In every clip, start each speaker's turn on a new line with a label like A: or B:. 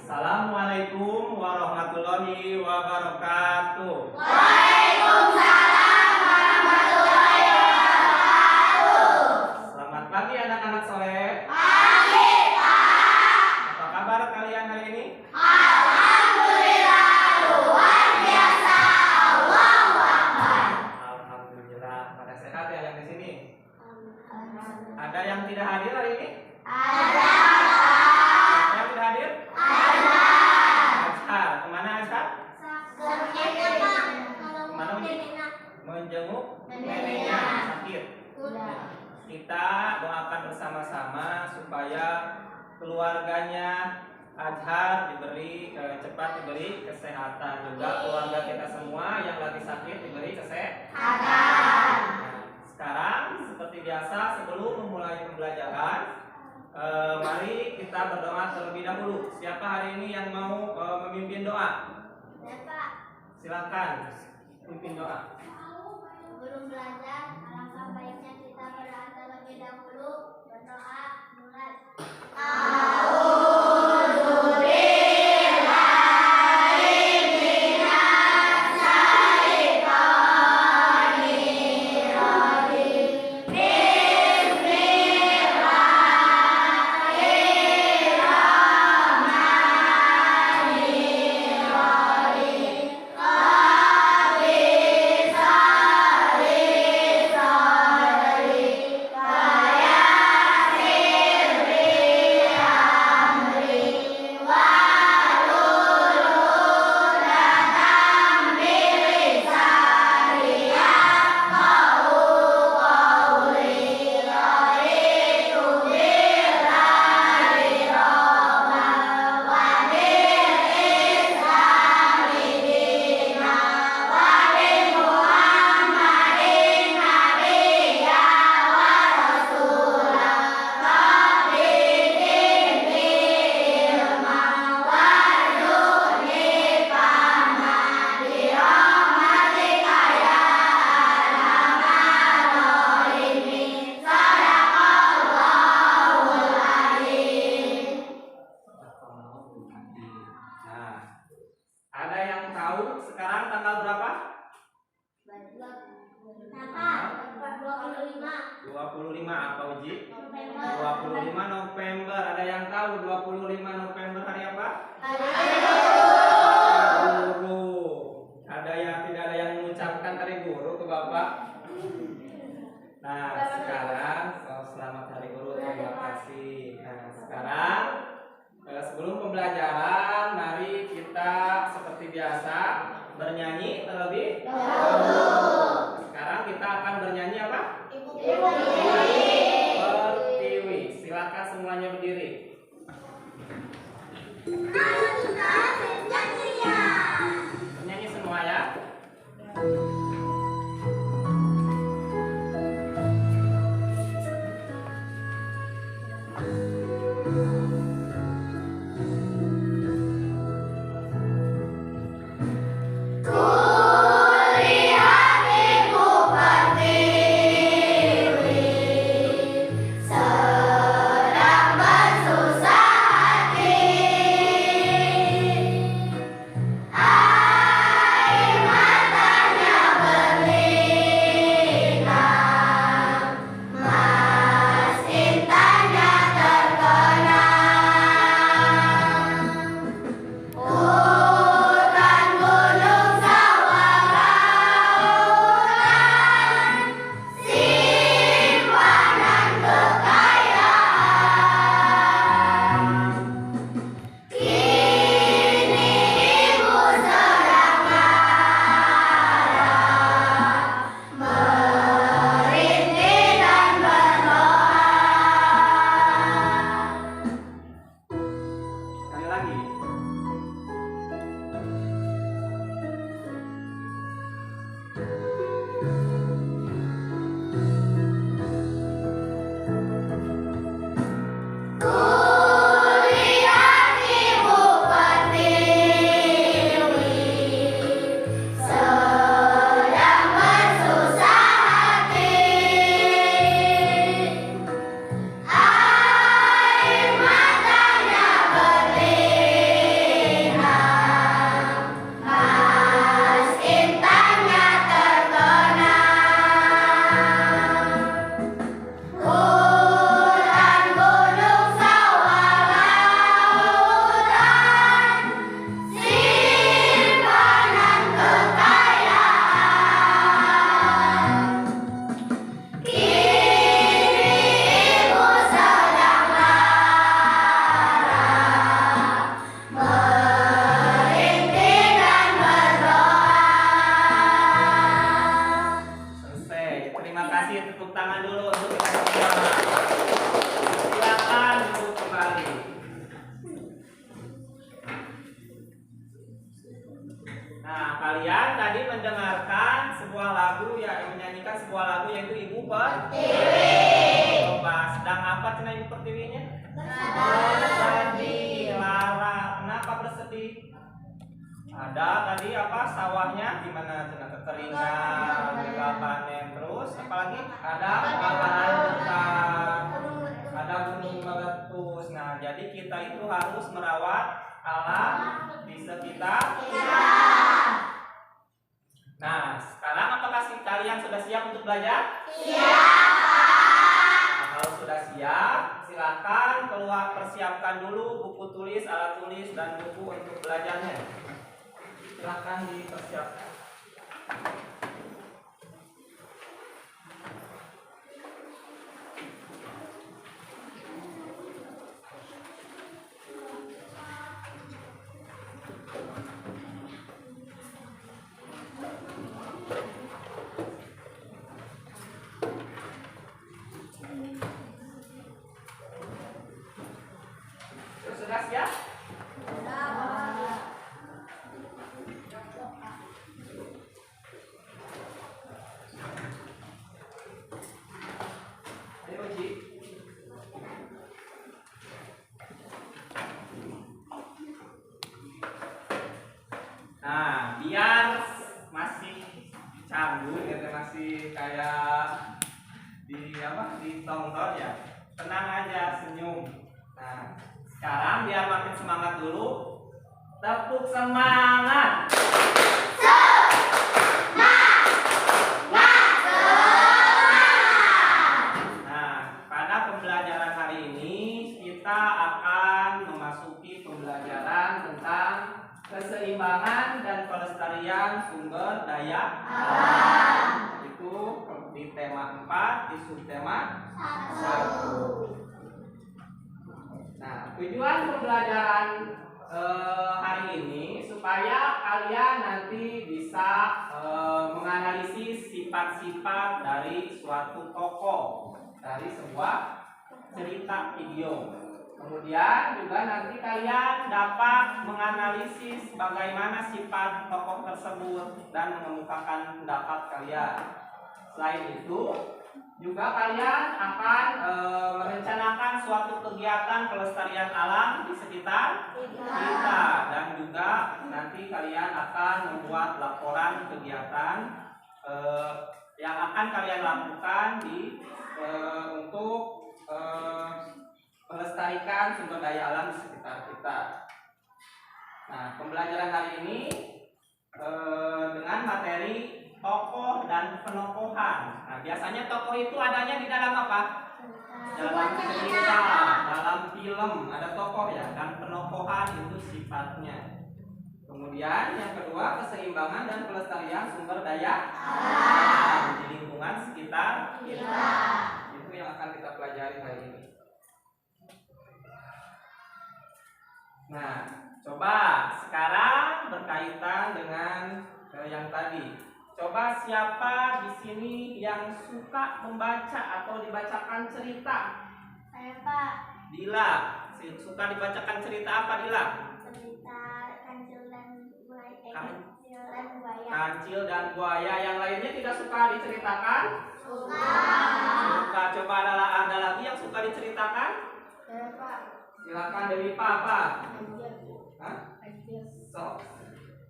A: Assalamualaikum warahmatullahi wabarakatuh.
B: Waalaikumsalam warahmatullahi wabarakatuh.
A: Selamat pagi anak-anak soleh.
B: Pagi, Pak.
A: Apa kabar kalian hari ini?
B: Alhamdulillah luar biasa. Allahu Akbar.
A: Alhamdulillah pada sehat ya yang di sini. Ada yang tidak hadir hari ini?
B: Ada.
A: Siapa yang tidak hadir?
B: Ada.
A: Azhar. Kemana Azhar?
B: Sakitnya, Pak.
A: Kemana menjenguk neneknya sakit. Kita doakan bersama-sama supaya keluarganya Azhar cepat diberi kesehatan, juga keluarga kita semua yang lagi sakit diberi kesehatan. Nah, sekarang seperti biasa sebelum memulai pembelajaran, mari kita berdoa terlebih dahulu. Siapa hari ini yang mau memimpin doa? Silakan pimpin doa.
B: Sebelum belajar, alangkah baiknya kita berdoa terlebih dahulu. Berdoa mulai.
A: Ada yang tahu sekarang tanggal berapa? 25 apa Uji? 25 November. Ada yang tahu 25 November hari apa? Hari Guru. Tidak ada yang mengucapkan hari Guru ke Bapak? Nah, sekarang selamat hari Guru. Terima kasih. Nah, sekarang sebelum pembelajaran, mari kita seperti biasa bernyanyi terlebih dahulu. Sekarang kita akan bernyanyi apa? Pertiwi. Silakan semuanya berdiri. Bernyanyi semua ya. Sekali lagi.
B: Air matanya berlinang.
A: Nah, kalian tadi mendengarkan sebuah lagu ya, menyanyikan sebuah lagu yaitu Ibu Pertiwi. Coba sedang apa cina Ibu Pertiwinya? Bersedih. Lara. Kenapa bersedih? Ada tadi apa sawahnya gimana cina kekeringan, gagal panen, terus apalagi ada kebakaran hutan, ada gunung meletus. Nah, jadi kita itu harus merawat alam di sekitar kita. Nah, sekarang apakah kalian sudah siap untuk belajar? Siap. Nah, kalau sudah siap, silakan keluar persiapkan dulu buku tulis, alat tulis, dan buku untuk belajarnya. Silakan dipersiapkan. Sudah siap? Ayo uji. Nah, biar masih canggung gitu, masih kayak ditonton ya. Tenang aja, senyum. Nah, sekarang biar makin semangat dulu. Tepuk semangat. Nah, pada pembelajaran hari ini kita akan memasuki pembelajaran tentang keseimbangan dan pelestarian sumber daya alam. Itu di tema 4 di subtema 1. Nah, tujuan pembelajaran hari ini supaya kalian nanti bisa menganalisis sifat-sifat dari suatu tokoh dari sebuah cerita video. Kemudian juga nanti kalian dapat menganalisis bagaimana sifat tokoh tersebut dan mengemukakan pendapat kalian. Selain itu, juga kalian akan merencanakan suatu kegiatan pelestarian alam di sekitar kita, dan juga nanti kalian akan membuat laporan kegiatan yang akan kalian lakukan untuk melestarikan sumber daya alam di sekitar kita. Nah, pembelajaran hari ini dengan materi tokoh dan penokohan. Nah, biasanya tokoh itu adanya di dalam apa? Dalam cerita, dalam film ada tokoh ya, dan penokohan itu sifatnya. Kemudian yang kedua, keseimbangan dan pelestarian sumber daya alam di lingkungan sekitar kita. Itu yang akan kita pelajari hari ini. Nah, coba sekarang berkaitan dengan yang tadi. Coba siapa di sini yang suka membaca atau dibacakan cerita?
B: Saya Pak.
A: Dila, suka dibacakan cerita apa Dila?
B: Cerita kancil dan buaya.
A: Kancil dan buaya. Yang lainnya tidak suka diceritakan?
B: Suka.
A: Suka. Coba ada lagi yang suka diceritakan?
B: Saya Pak.
A: Silakan Dewi Pak. Apa? Hah? So,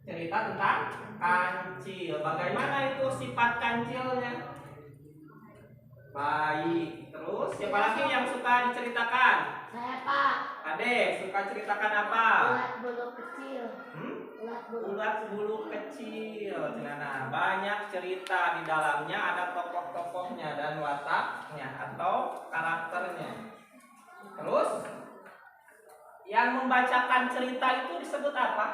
A: cerita tentang kancil. Bagaimana itu sifat kancilnya? Baik. Terus siapa lagi yang suka diceritakan?
B: Saya Pak.
A: Adek, suka ceritakan apa?
B: Ulat bulu kecil.
A: Ulat bulu kecil. Nah, banyak cerita di dalamnya, ada tokoh-tokohnya dan wataknya atau karakternya. Terus yang membacakan cerita itu disebut apa?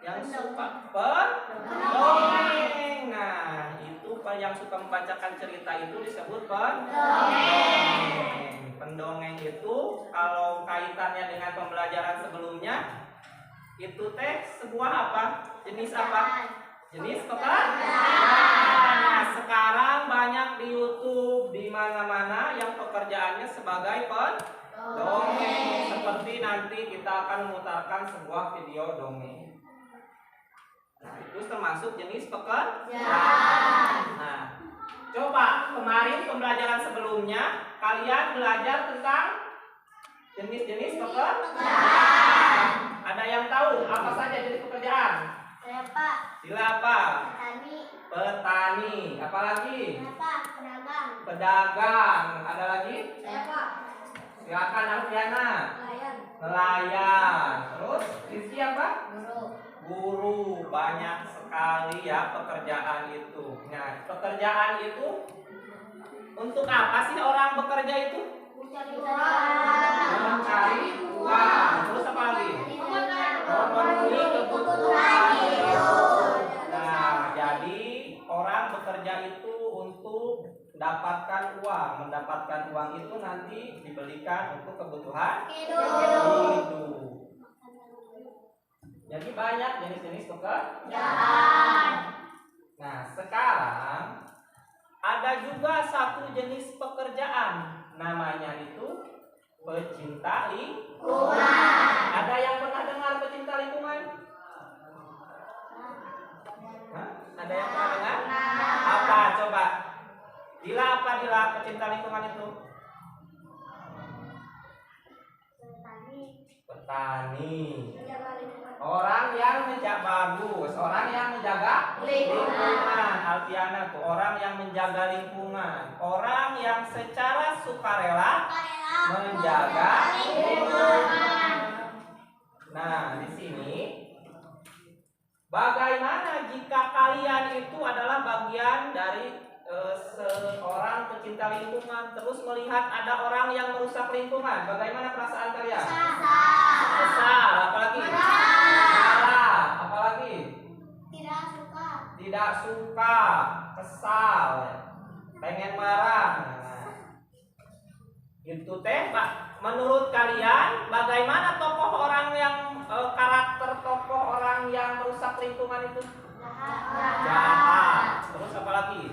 A: Yang suka pendongeng. Nah, itu yang suka membacakan cerita itu disebut pendongeng. Pendongeng itu kalau kaitannya dengan pembelajaran sebelumnya, itu teh sebuah apa? Jenis apa? Jenis pekerjaan. Nah, sekarang banyak di YouTube, di mana-mana yang pekerjaannya sebagai pendongeng, seperti seperti nanti kita akan memutarkan sebuah video dongeng. Nah, itu termasuk jenis pekerjaan. Nah, coba kemarin pembelajaran sebelumnya kalian belajar tentang jenis-jenis pekerjaan. Ada yang tahu apa saja jenis pekerjaan?
B: Saya Pak.
A: Sila apa?
B: Petani.
A: Petani. Apalagi?
B: Saya Pak. Pedagang.
A: Pedagang. Ada lagi?
B: Saya Pak.
A: Silakan Alfiana.
B: Nelayan.
A: Nelayan. Terus Rizky apa?
B: Guru.
A: Guru. Banyak sekali ya pekerjaan itu. Nah, pekerjaan itu untuk apa sih orang bekerja itu?
B: Mencari uang.
A: Mencari uang. Terus apa lagi? Memenuhi kebutuhan hidup. Nah, jadi orang bekerja itu untuk mendapatkan uang. Mendapatkan uang itu nanti dibelikan untuk kebutuhan hidup. Jadi banyak jenis-jenis pekerjaan. Nah, sekarang ada juga satu jenis pekerjaan. Namanya itu pecinta lingkungan. Ada yang pernah dengar pecinta lingkungan? Hah? Ada yang pernah dengar? Apa coba? Dila apa Dila pecinta lingkungan itu? Petani. Orang yang menjaga bagus, orang yang menjaga lingkungan. Alfiana tuh orang yang menjaga lingkungan, orang yang secara sukarela menjaga lingkungan. Nah, di sini bagaimana jika kalian itu adalah bagian dari seorang pecinta lingkungan terus melihat ada orang yang merusak lingkungan, bagaimana perasaan kalian? Kesal, apalagi? Marah, apalagi? Tidak suka, kesal, pengen marah. Nah, gitu teh, Pak. Menurut kalian, bagaimana tokoh orang yang karakter tokoh orang yang merusak lingkungan itu? Jahat. Terus apa lagi?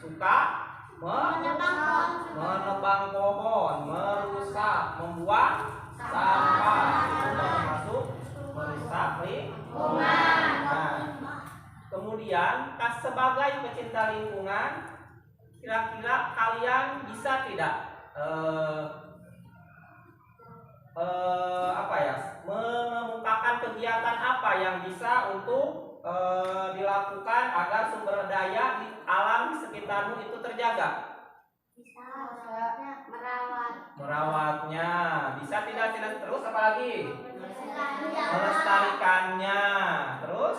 A: Suka menebang pohon, merusak, membuang sampah. Itu termasuk merusak lingkungan. Nah, kemudian sebagai pecinta lingkungan, kira-kira kalian bisa tidak mengemukakan kegiatan apa yang bisa untuk dilakukan agar sumber daya di alam sekitarmu itu terjaga? Merawatnya. Bisa tidak terus apa lagi? Melestarikannya. Terus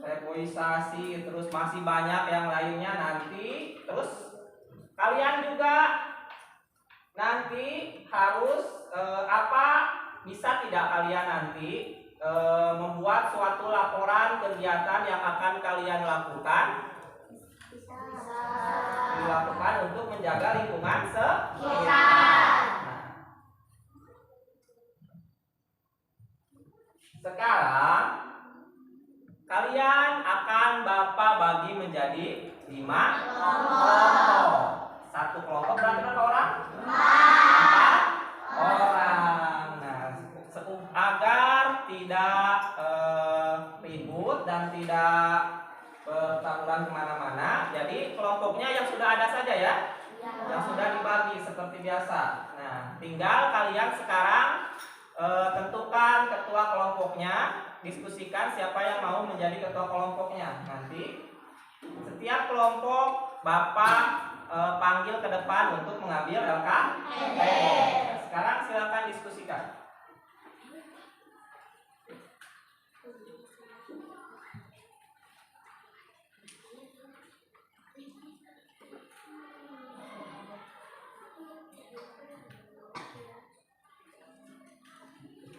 A: reboisasi, terus masih banyak yang lainnya nanti. Terus kalian juga nanti harus bisa tidak kalian nanti membuat suatu laporan kegiatan yang akan kalian lakukan? Dilakukan untuk menjaga lingkungan sekitar. Nah, sekarang kalian akan Bapak bagi menjadi 5 kelompok. Satu kelompok berarti berapa orang? 4 orang. Nah, agar tidak ribut dan tidak bertaburan kemana-mana, jadi kelompoknya yang sudah ada saja ya, yang sudah dibagi seperti biasa. Nah, tinggal kalian sekarang tentukan ketua kelompoknya, diskusikan siapa yang mau menjadi ketua kelompoknya. Nanti setiap kelompok Bapak panggil ke depan untuk mengambil LKPD. Sekarang silakan diskusikan.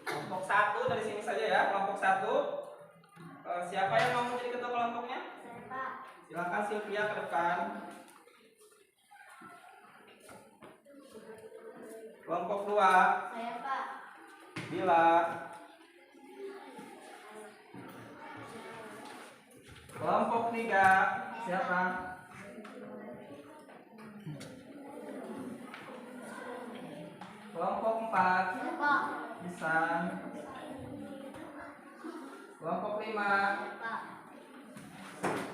A: Kelompok 1 dari sini saja ya, kelompok 1. Siapa yang mau menjadi ketua kelompoknya? Silakan Sylvia ke depan. Kelompok 2.
B: Saya Pak.
A: Bila. Kelompok 3. Siapa? Kelompok 4
B: Kelompok.
A: pisang. Kelompok 5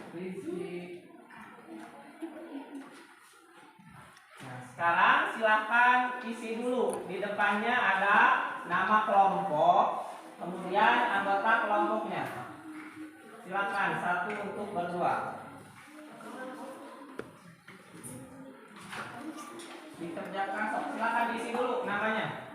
A: biji. Nah, sekarang silahkan isi dulu. Di depannya ada nama kelompok, kemudian anggota kelompoknya. Silakan satu untuk berdua. Dikerjakan, silakan diisi dulu namanya.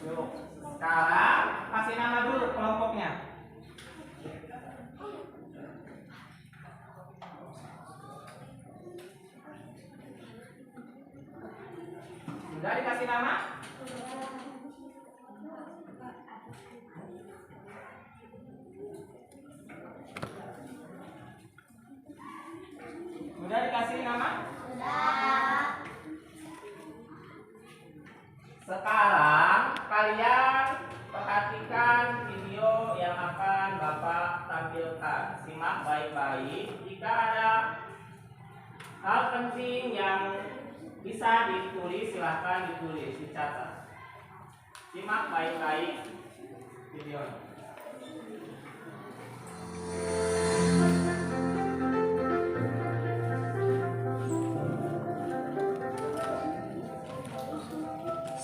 A: Yuk, sekarang kasih nama dulu kelompoknya. Sudah dikasih nama? Sudah dikasih nama?
B: Sudah.
A: Sekarang kalian perhatikan video yang akan Bapak tampilkan. Simak baik-baik. Jika ada hal penting yang bisa ditulis, silahkan ditulis, dicatat. Simak baik-baik videonya.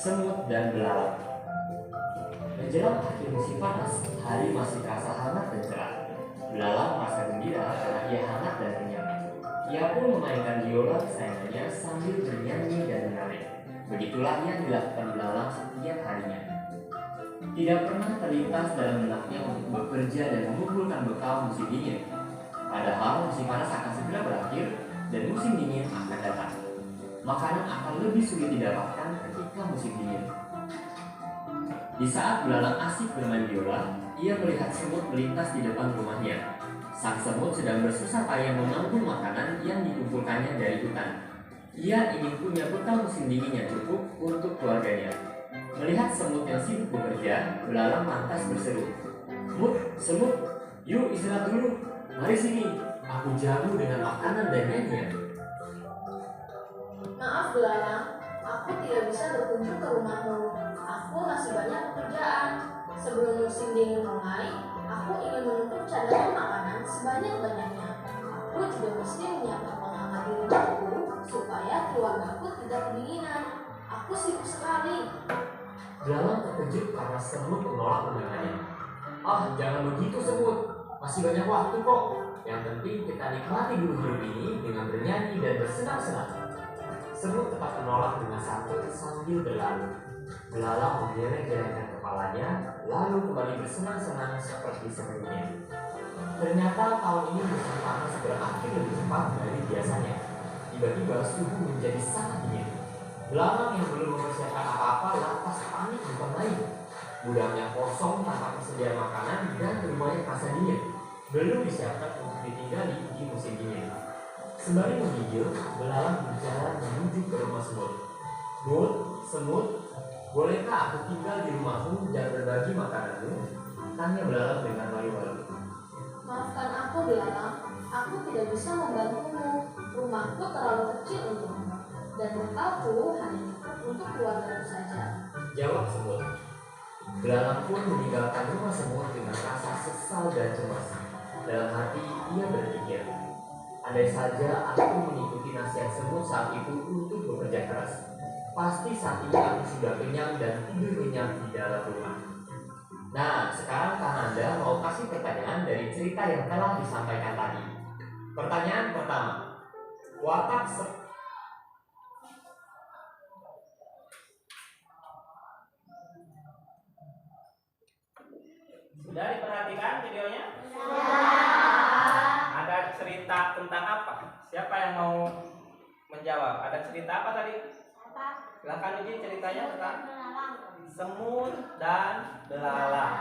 C: Semut dan belalang. Menjelang akhir musim panas, hari masih terasa hangat dan cerah. Belalang merasa gembira karena ia hangat dan kenyang. Ia pun memainkan biola kesayangannya sambil bernyanyi dan menari. Begitulah yang dilakukan belalang setiap harinya. Tidak pernah terlintas dalam benaknya untuk bekerja dan mengumpulkan bekal musim dingin. Padahal musim panas akan segera berakhir dan musim dingin akan datang. Makanan akan lebih sulit didapatkan ketika musim dingin. Di saat belalang asik bermain biola, ia melihat semut melintas di depan rumahnya. Sang semut sedang bersusah payah mengambil makanan yang dikumpulkannya dari hutan. Ia ingin punya bekal musim dingin yang cukup untuk keluarganya. Melihat semut yang sibuk bekerja, belalang lantas berseru, "Semut, yuk istirahat dulu. Mari sini, aku jamu dengan makanan dan nyanyian."
D: Maaf belalang, aku tidak bisa berkunjung ke rumahmu. Aku masih banyak pekerjaan. Sebelum musim dingin mulai, aku ingin menutup cadangan makanan sebanyak-banyaknya. Aku juga mesti menyiapkan penghangat di rumahku supaya keluargaku tidak kedinginan. Aku sibuk sekali.
C: Belalang terkejut karena semut menolak undangannya. "Ah, jangan begitu semut. Masih banyak waktu kok. Yang penting kita nikmati dulu hidup ini dengan bernyanyi dan bersenang-senang." Semut tetap menolak dengan sakit sambil berlalu. Belalang menggeleng-gelengkan kepalanya, lalu kembali bersenang-senang seperti sebelumnya. Ternyata tahun ini musim panas berakhir lebih cepat dari biasanya. Tiba-tiba suhu menjadi sangat dingin. Belalang yang belum mempersiapkan apa-apa lantas panik bukan main. Gudangnya kosong tanpa persediaan makanan dan rumahnya terasa dingin. Belum disiapkan untuk ditinggali di musim dingin. Sembari menggigil, belalang berjalan menuju ke rumah semut. Semut, bolehkah aku tinggal di rumahmu dan berbagi makananmu?" tanya belalang dengan malu-malu.
D: Maafkan aku belalang, aku tidak bisa membantumu. Rumahku terlalu kecil untukmu, dan bekalku hanya cukup untuk keluargaku saja.
C: Jawab semut. Belalang pun meninggalkan rumah semut dengan rasa sesal dan cemas. Dalam hati ia berpikir, andai saja aku mengikuti nasihat semut saat itu untuk bekerja keras, pasti saat ini aku sudah kenyang dan tidur nyenyak di dalam rumah. Nah, sekarang Kang Anda mau kasih pertanyaan dari cerita yang telah disampaikan tadi. Pertanyaan pertama, watak
A: Sudah diperhatikan videonya?
B: Sudah.
A: Ada cerita tentang apa? Siapa yang mau menjawab? Ada cerita apa tadi?
B: Apa?
A: Silakan uji ceritanya tentang
B: Belalang.
A: semut dan belalang.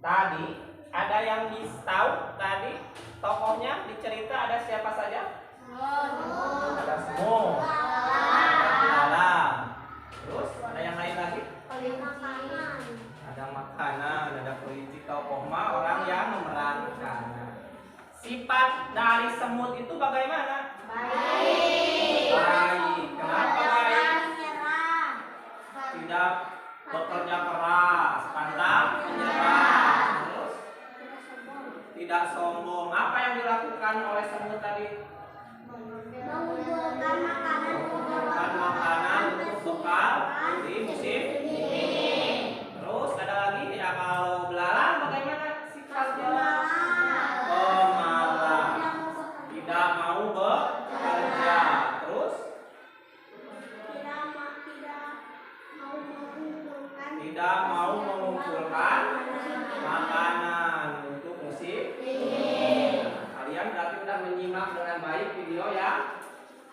A: Tadi ada yang tahu tadi tokohnya di cerita ada siapa saja?
B: Semut.
A: Ada semut,
B: Belalang.
A: ada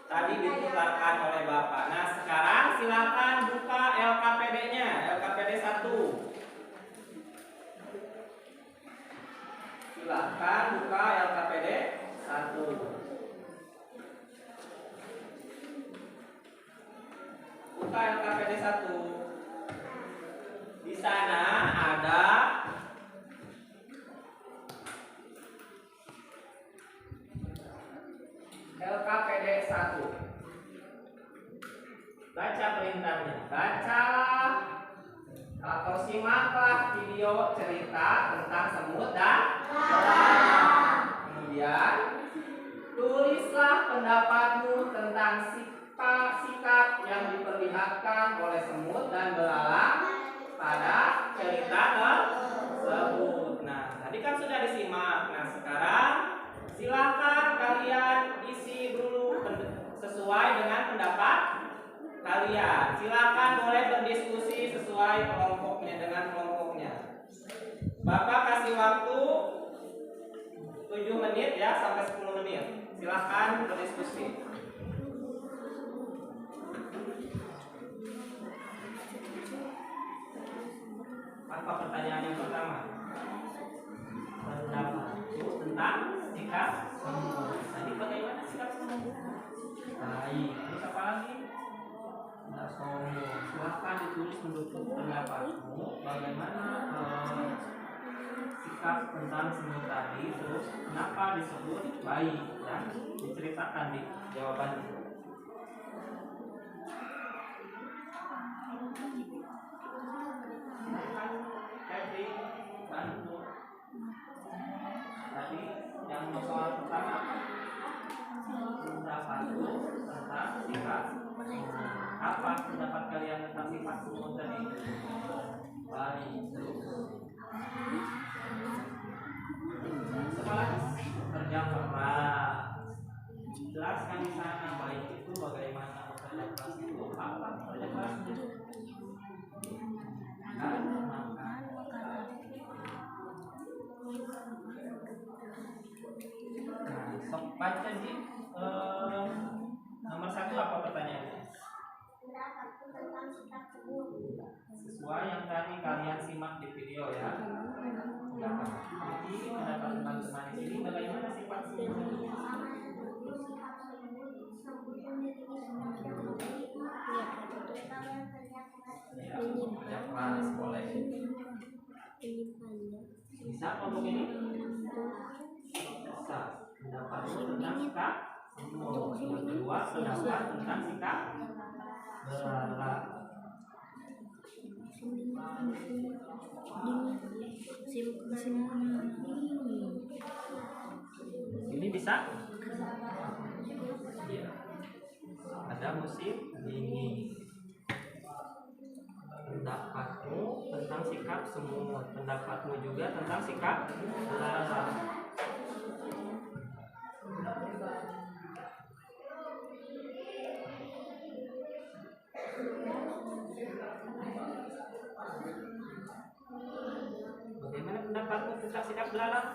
A: tadi ditukarkan oleh Bapak. Nah, sekarang silakan buka LKPD-nya, LKPD 1. Silakan buka LKPD 1. Buka LKPD 1. Di sana ada LKPD 1. Baca perintahnya. Bacalah atau simaklah video cerita tentang semut dan belalang. Kemudian tulislah pendapatmu tentang sikap yang diperlihatkan oleh semut dan belalang pada cerita tersebut. Nah, tadi kan sudah disimak. Nah, sekarang silakan kalian isi dulu sesuai dengan pendapat kalian. Silakan boleh berdiskusi sesuai kelompoknya dengan kelompoknya. Bapak kasih waktu 7 menit ya sampai 10 menit. Silakan berdiskusi. Apa pertanyaan yang pertama? Pendapatku tentang sikap semut. Tadi bagaimana sikap semut? Baik. Terus apa lagi? Tidak sombong. Silahkan ditulis mendukung pendapatmu. Bagaimana sikap tentang semut tadi? Terus kenapa disebut baik? Dan diceritakan di jawabannya. Febri, bantu. Tadi yang soal pertama pendapatku tentang sikap. Apa pendapat kalian tentang sifat semut tadi? Baik. Sekolah kerja keras. Jelaskan di sana baik itu bagaimana bekerja keras itu. Apa kerja kerasnya? Nah, sok baca di nomor 1 apa pertanyaannya?
B: Pendapatku tentang sikap semut.
A: Sesuai yang tadi kalian simak di video ya. Jadi pendapat teman-teman di sini bagaimana sifat semut? Ya, keras boleh. Bisa kelompok ini? Bisa. Pendapatmu tentang sikap semut. Yang kedua pendapat tentang sikap belalang. Ini bisa? Iya. Ada musim dingin. Pendapatmu tentang sikap semut. Pendapatmu juga tentang sikap belalang. Bagaimana pendapatmu tentang sikap belalang?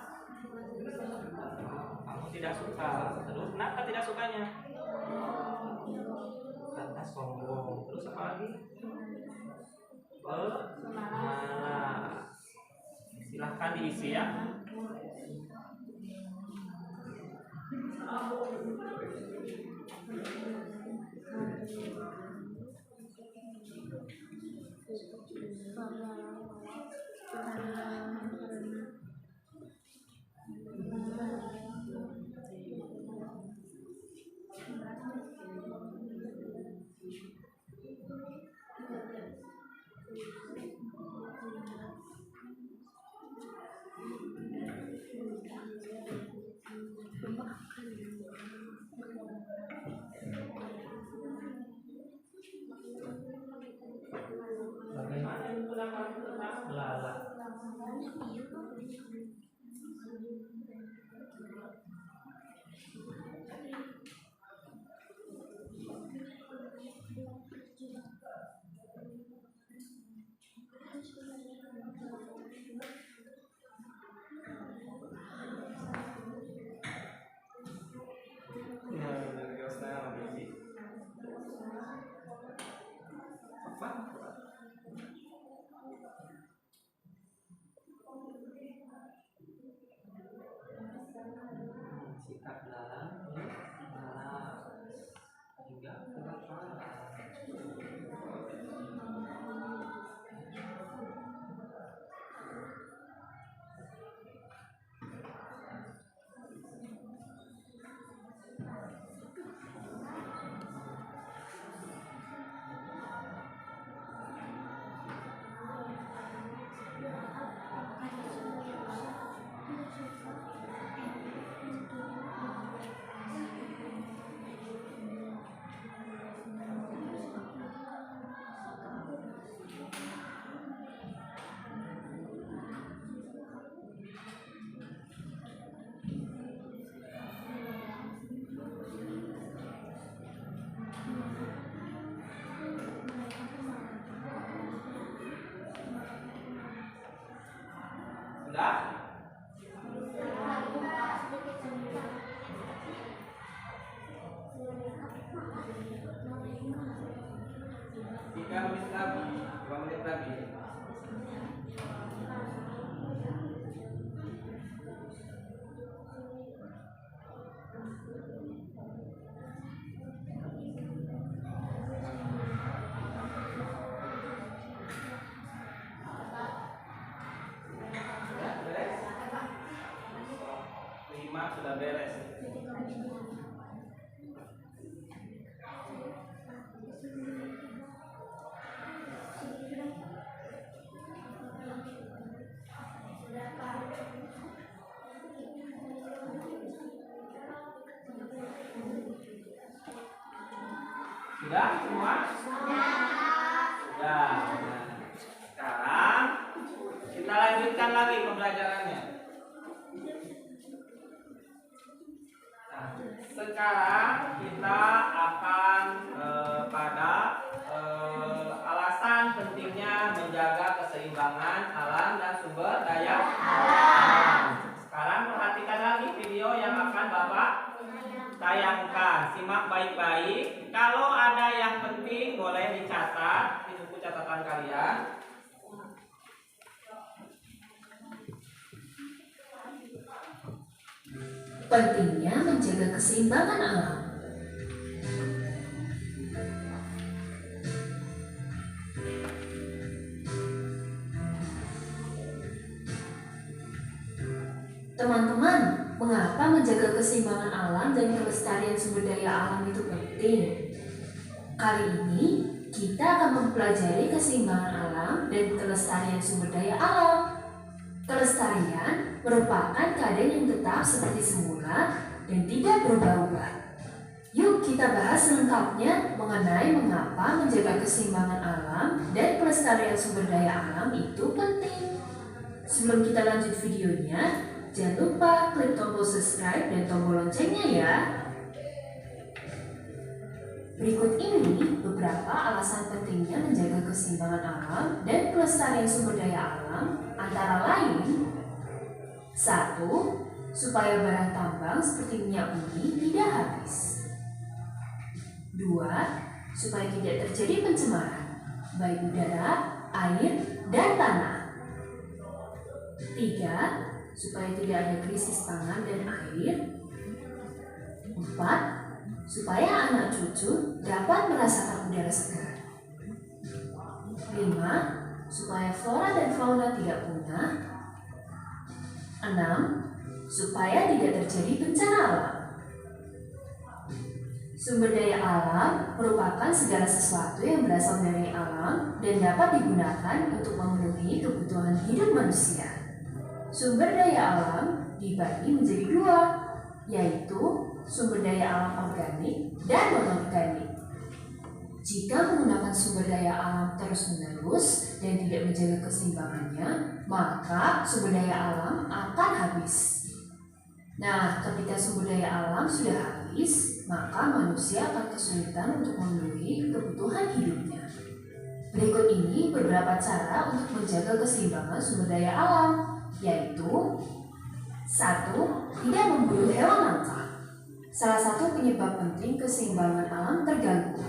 A: Kamu tidak suka. Terus kenapa tidak sukanya? Karena sombong. Terus apa lagi? Pemalas. Silahkan diisi ya. Bagaimana pendapat tentang belalang? Sikap belalang hingga kelaparan. Sudah? 3 menit lagi, 2 menit lagi. Sudah beres? 5 sudah beres. Sudah semua? Sudah. Nah, sekarang kita lanjutkan lagi pembelajarannya. Nah, sekarang kita akan pada alasan pentingnya menjaga keseimbangan alam dan sumber daya alam. Sekarang perhatikan lagi video yang akan Bapak tayangkan. Simak baik-baik. Kalau ada yang penting boleh dicatat di buku catatan kalian.
E: Pentingnya menjaga keseimbangan alam. Teman-teman, mengapa menjaga keseimbangan alam dan kelestarian sumber daya alam itu penting? Kali ini kita akan mempelajari keseimbangan alam dan kelestarian sumber daya alam. Kelestarian merupakan keadaan yang tetap seperti semula dan tidak berubah-ubah. Yuk kita bahas selengkapnya mengenai mengapa menjaga keseimbangan alam dan kelestarian sumber daya alam itu penting. Sebelum kita lanjut videonya, jangan lupa klik tombol subscribe dan tombol loncengnya ya. Berikut ini beberapa alasan pentingnya menjaga keseimbangan alam dan kelestarian sumber daya alam, antara lain: 1. Supaya barang tambang seperti minyak bumi tidak habis. 2. Supaya tidak terjadi pencemaran, baik udara, air, dan tanah. 3. Supaya tidak ada krisis pangan dan air. 4. Supaya anak cucu dapat merasakan udara segar. 5. Supaya flora dan fauna tidak punah. 6. Supaya tidak terjadi bencana alam. Sumber daya alam merupakan segala sesuatu yang berasal dari alam dan dapat digunakan untuk memenuhi kebutuhan hidup manusia. Sumber daya alam dibagi menjadi 2, yaitu sumber daya alam organik dan non-organik. Jika menggunakan sumber daya alam terus-menerus dan tidak menjaga keseimbangannya, maka sumber daya alam akan habis. Nah, ketika sumber daya alam sudah habis, maka manusia akan kesulitan untuk memenuhi kebutuhan hidupnya. Berikut ini beberapa cara untuk menjaga keseimbangan sumber daya alam, yaitu: 1. Tidak membunuh hewan langka. Salah satu penyebab penting keseimbangan alam terganggu.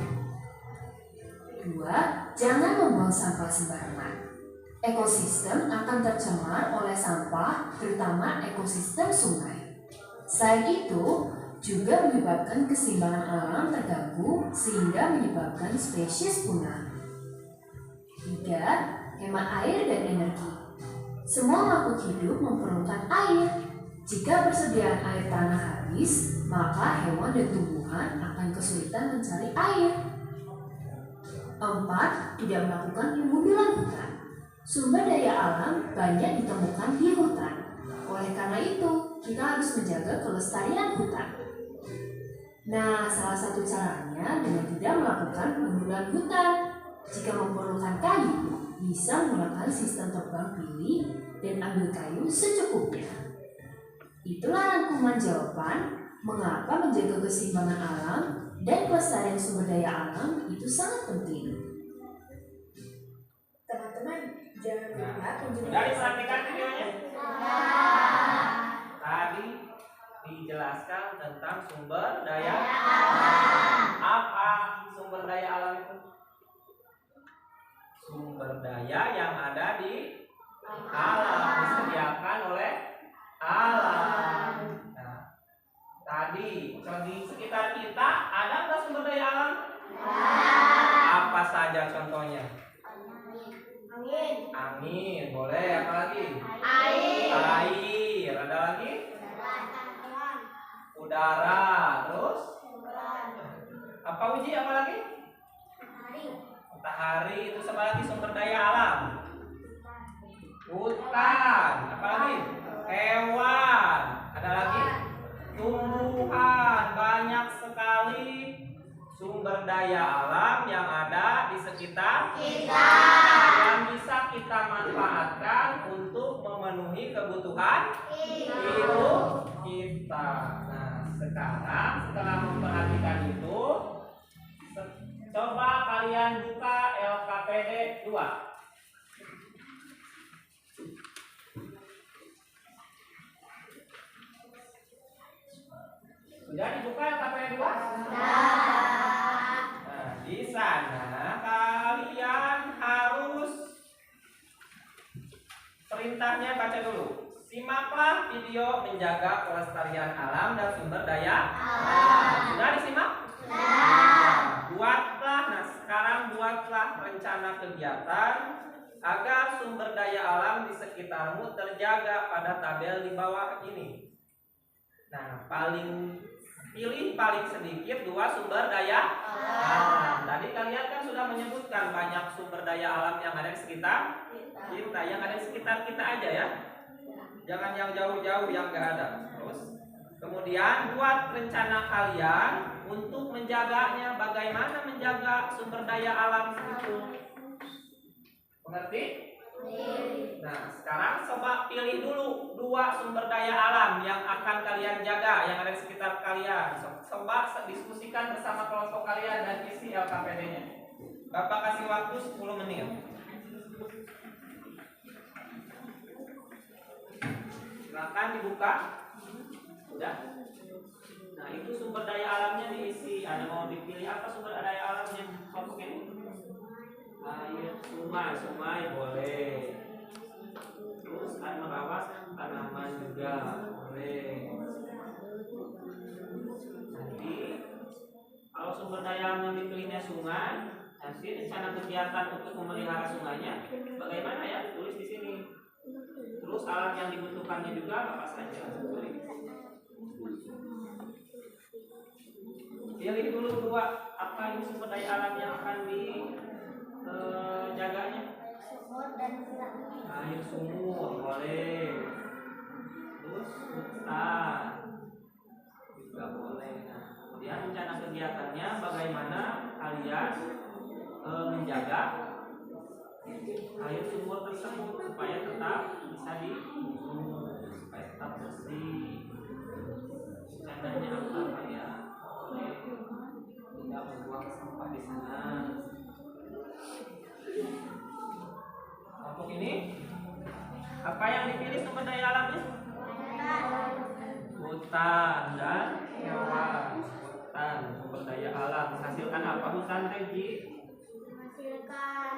E: 2. jangan membuang sampah sembarangan. Ekosistem akan tercemar oleh sampah, terutama ekosistem sungai. Selain itu, juga menyebabkan keseimbangan alam terganggu sehingga menyebabkan spesies punah. 3. Hemat air dan energi. Semua makhluk hidup memerlukan air. Jika persediaan air tanah habis, maka hewan dan tumbuhan akan kesulitan mencari air. 4. Tidak melakukan pengundulan hutan. Sumber daya alam banyak ditemukan di hutan. Oleh karena itu, kita harus menjaga kelestarian hutan. Nah, salah satu caranya dengan tidak melakukan pengundulan hutan. Jika memerlukan kayu, bisa menggunakan sistem tebang pilih dan ambil kayu secukupnya. Itulah rangkuman jawaban mengapa menjaga keseimbangan alam dan kelestarian sumber daya alam itu sangat penting.
D: Teman-teman, jangan lupa kunjungi
A: Sudah diperhatikan videonya? Tadi dijelaskan tentang sumber daya alam. Apa sumber daya alam itu? Sumber daya yang ada di alam, disediakan oleh alam. Nah, tadi di sekitar kita ada nggak sumber daya alam? Apa saja contohnya?
B: Angin,
A: Angin, boleh. Apa lagi?
B: air,
A: Air. Ada lagi? Udara. Terus? Apa Uji? Apa lagi? Matahari. Itu apa lagi sumber daya alam? Hutan. Apa lagi? Hewan. Ada lagi? Tumbuhan. Banyak sekali sumber daya alam yang ada di sekitar kita, yang bisa kita manfaatkan untuk memenuhi kebutuhan hidup kita. Nah, sekarang setelah memperhatikan itu, coba kalian buka LKPD 2. Sudah dibuka LKPD 2? Nah, di sana kalian harus perintahnya baca dulu. Simaklah video menjaga kelestarian alam dan sumber daya alam. Sudah disimak? Sekarang buatlah rencana kegiatan agar sumber daya alam di sekitarmu terjaga pada tabel di bawah ini. Nah, pilih paling sedikit 2 sumber daya alam. Tadi kalian kan sudah menyebutkan banyak sumber daya alam yang ada di sekitar kita, yang ada di sekitar kita aja ya. Jangan yang jauh-jauh yang nggak ada. Terus kemudian buat rencana kalian untuk menjaganya. Bagaimana menjaga sumber daya alam itu? Mengerti? Nah, sekarang coba pilih dulu 2 sumber daya alam yang akan kalian jaga, yang ada di sekitar kalian. Coba diskusikan bersama kelompok kalian dan isi LKPD-nya. Bapak kasih waktu 10 menit. Silakan dibuka. Sudah? Nah, itu sumber daya alamnya diisi. Ada mau dipilih apa sumber daya alamnya kelompok ini? Air, sungai boleh. Terus kan merawat tanaman juga boleh. Nanti kalau sumber daya alam yang dipilihnya sungai, nanti rencana kegiatan untuk memelihara sungainya bagaimana ya? Tulis di sini. Terus alat yang dibutuhkannya juga apa saja? Pilih dulu 2 apa ini sumber daya alam yang akan jaganya.
B: sumur dan hutan.
A: Air sumur boleh. Terus hutan juga boleh. Nah, kemudian rencana kegiatannya bagaimana kalian menjaga air sumur tersebut supaya tetap bisa supaya tetap bersih. Caranya apa ya? Boleh tidak membuang sampah di sana. Kelompok ini apa yang dipilih sumber daya alamnya? Hutan dan hewan. Hutan sumber daya alam menghasilkan apa hutan Teji?
B: Menghasilkan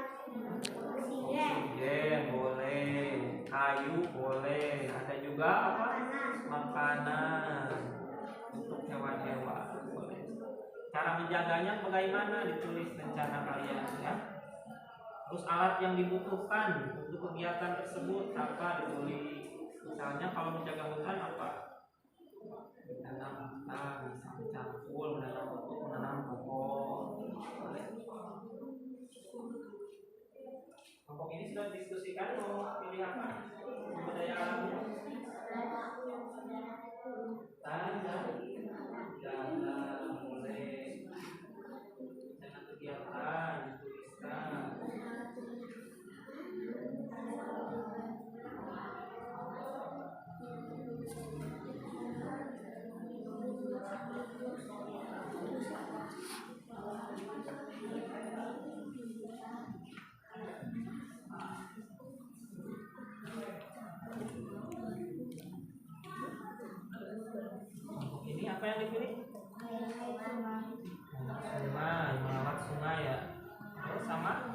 A: oksigen boleh, kayu boleh, ada juga apa? Makanan untuk hewan-hewan boleh. Cara menjaganya bagaimana ditulis rencana kalian ya. Terus alat yang dibutuhkan untuk kegiatan tersebut apa ditulis. Misalnya kalau menjaga hutan apa? Menanam hutan, misalnya cangkul, menanam pohon. Boleh. Kelompok ini sudah diskusikan mau pilih apa? Budaya alamnya. Tanda, boleh. Dengan kegiatan tuliskan. Ini apa yang dipilih? Sungai, melawat sungai ya. Terus sama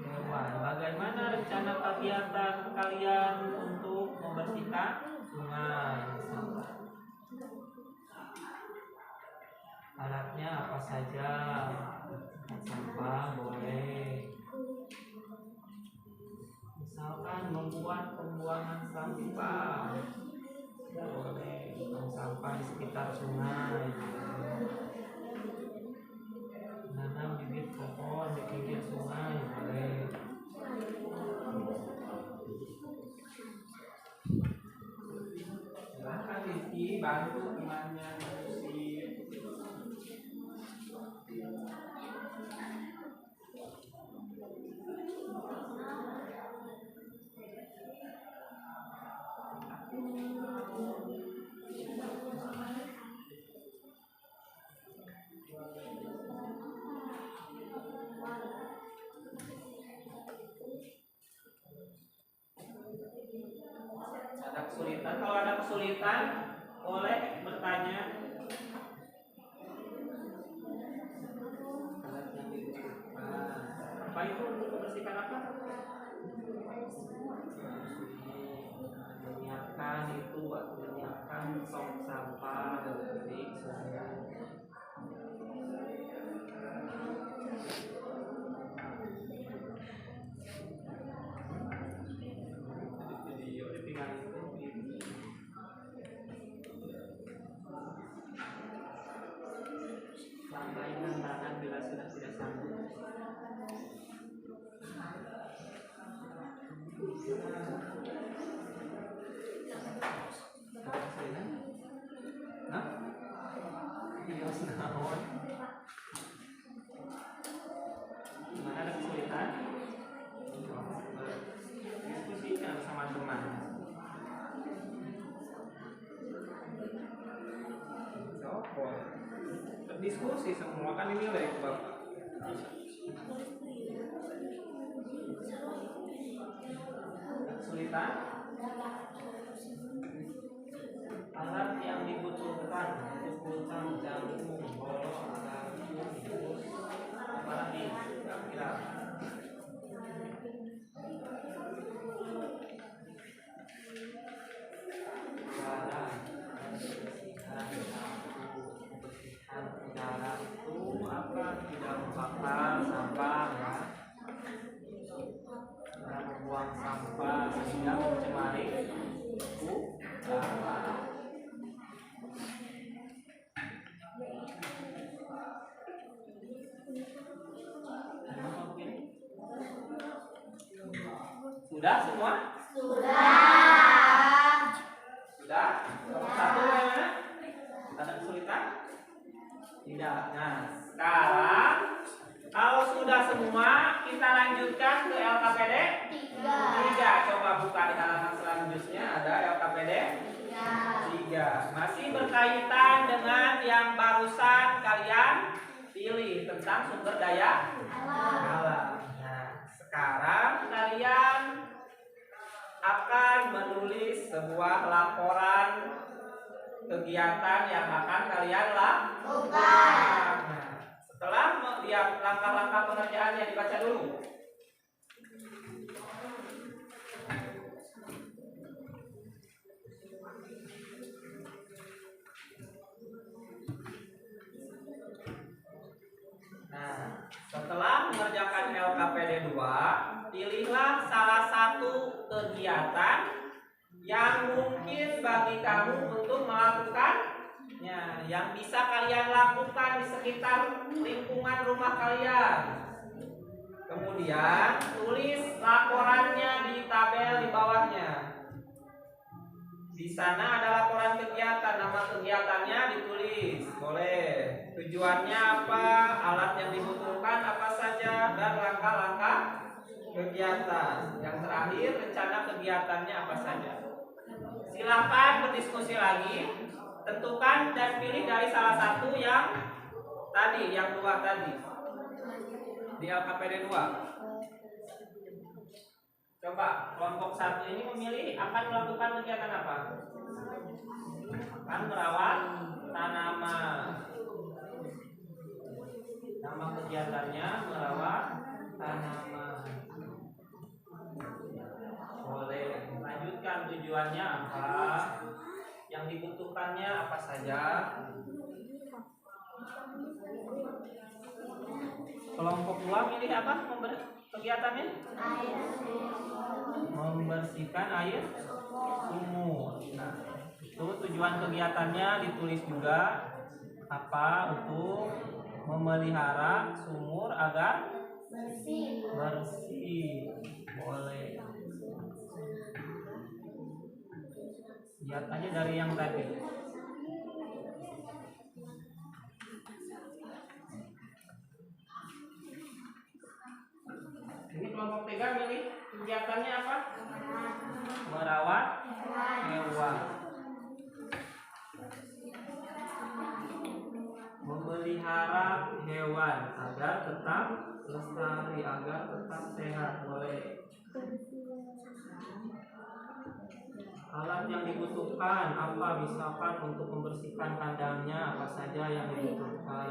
A: hewan. Bagaimana rencana kegiatan kalian untuk membersihkan sungai? Alatnya apa saja? Sampah boleh. Misalkan membuat pembuangan sampah boleh, sampah di sekitar sungai. Menanam bibit pohon di pinggir sungai boleh. Silakan Rizky bantu temannya bersih. Ada kesulitan? Kalau ada kesulitan boleh bertanya. Alat yang dibutuhkan. Apa itu untuk membersihkan apa? Menyiapkan itu atau menyiapkan tong sampah dari sungai. Video ditinggal itu. Lambaikan tangan bila sudah tidak sanggup. Hah? Kios naon? Gimana, ada kesulitan? Diskusikan sama teman. Jawab. Berdiskusi semua kan ini nilai Bapak. Kesulitan? Alat yang dibutuhkan untuk hutan jagung, bolong, terus apa lagi? Kira-kira udara itu apa? Tidak membakar sampah ya. Tidak membuang sampah sehingga mencemari udara. Sudah semua?
B: Sudah.
A: Sudah? Satu bagaimana? Ada kesulitan? Tidak. Nah, sekarang kalau sudah semua, kita lanjutkan ke LKPD 3. Coba buka di halaman selanjutnya, ada LKPD 3. Masih berkaitan dengan yang barusan kalian pilih tentang sumber daya alam. Nah, sekarang kalian akan menulis sebuah laporan kegiatan yang akan kalian lakukan. Nah, setelah melihat langkah-langkah pengerjaannya dibaca dulu. mengerjakan LKPD 2, pilihlah salah satu kegiatan yang mungkin bagi kamu untuk melakukannya, yang bisa kalian lakukan di sekitar lingkungan rumah kalian. Kemudian tulis laporannya di tabel di bawahnya. Di sana ada laporan kegiatan, nama kegiatannya ditulis, boleh. Tujuannya apa, alat yang dibutuhkan apa saja, dan langkah-langkah kegiatan. Yang terakhir, rencana kegiatannya apa saja. Silakan berdiskusi lagi, tentukan dan pilih dari salah satu yang tadi, yang 2 tadi di LKPD 2. Coba kelompok 1 ini memilih akan melakukan kegiatan apa? Akan merawat tanaman. Nama kegiatannya merawat tanaman. Boleh lanjutkan, tujuannya apa? Yang dibutuhkannya apa saja? Kelompok 2 milih apa? Kegiatannya? Membersihkan air sumur. Nah, itu tujuan kegiatannya ditulis juga, apa, untuk memelihara sumur agar bersih. Boleh. Lihat aja dari yang tadi. Ini kelompok 3 milih kegiatannya apa? Merawat hewan. Memelihara hewan agar tetap lestari, agar tetap sehat. Boleh. Alat yang dibutuhkan apa, misalkan untuk membersihkan kandangnya apa saja yang dibutuhkan.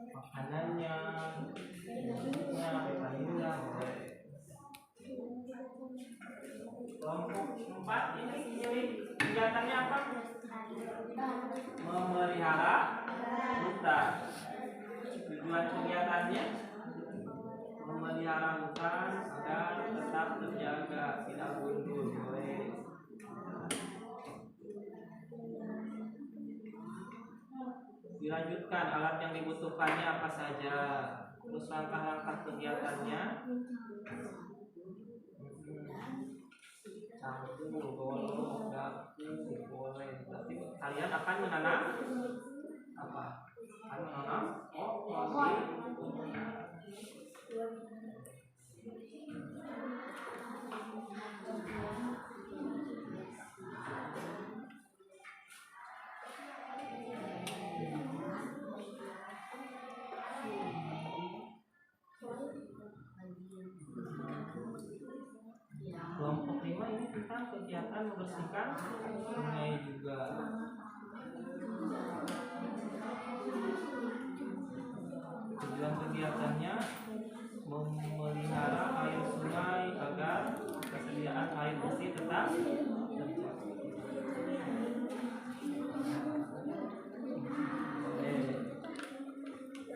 A: Makanannya, vitaminnya, boleh. Kelompok 4 ini pilih kegiatannya apa? Memelihara hutan. Tujuan kegiatannya memelihara hutan agar tetap terjaga, tidak gundul. Boleh. Dilanjutkan, alat yang dibutuhkannya apa saja, terus langkah-langkah kegiatannya. Cangkul, golok, dapu, boleh. Tapi kalian akan menanam apa? Akan menanam pohon. Kelompok 5 ini tentang kegiatan membersihkan sungai juga. Tujuan kegiatannya memelihara air sungai agar kesediaan air bersih tetap terjaga.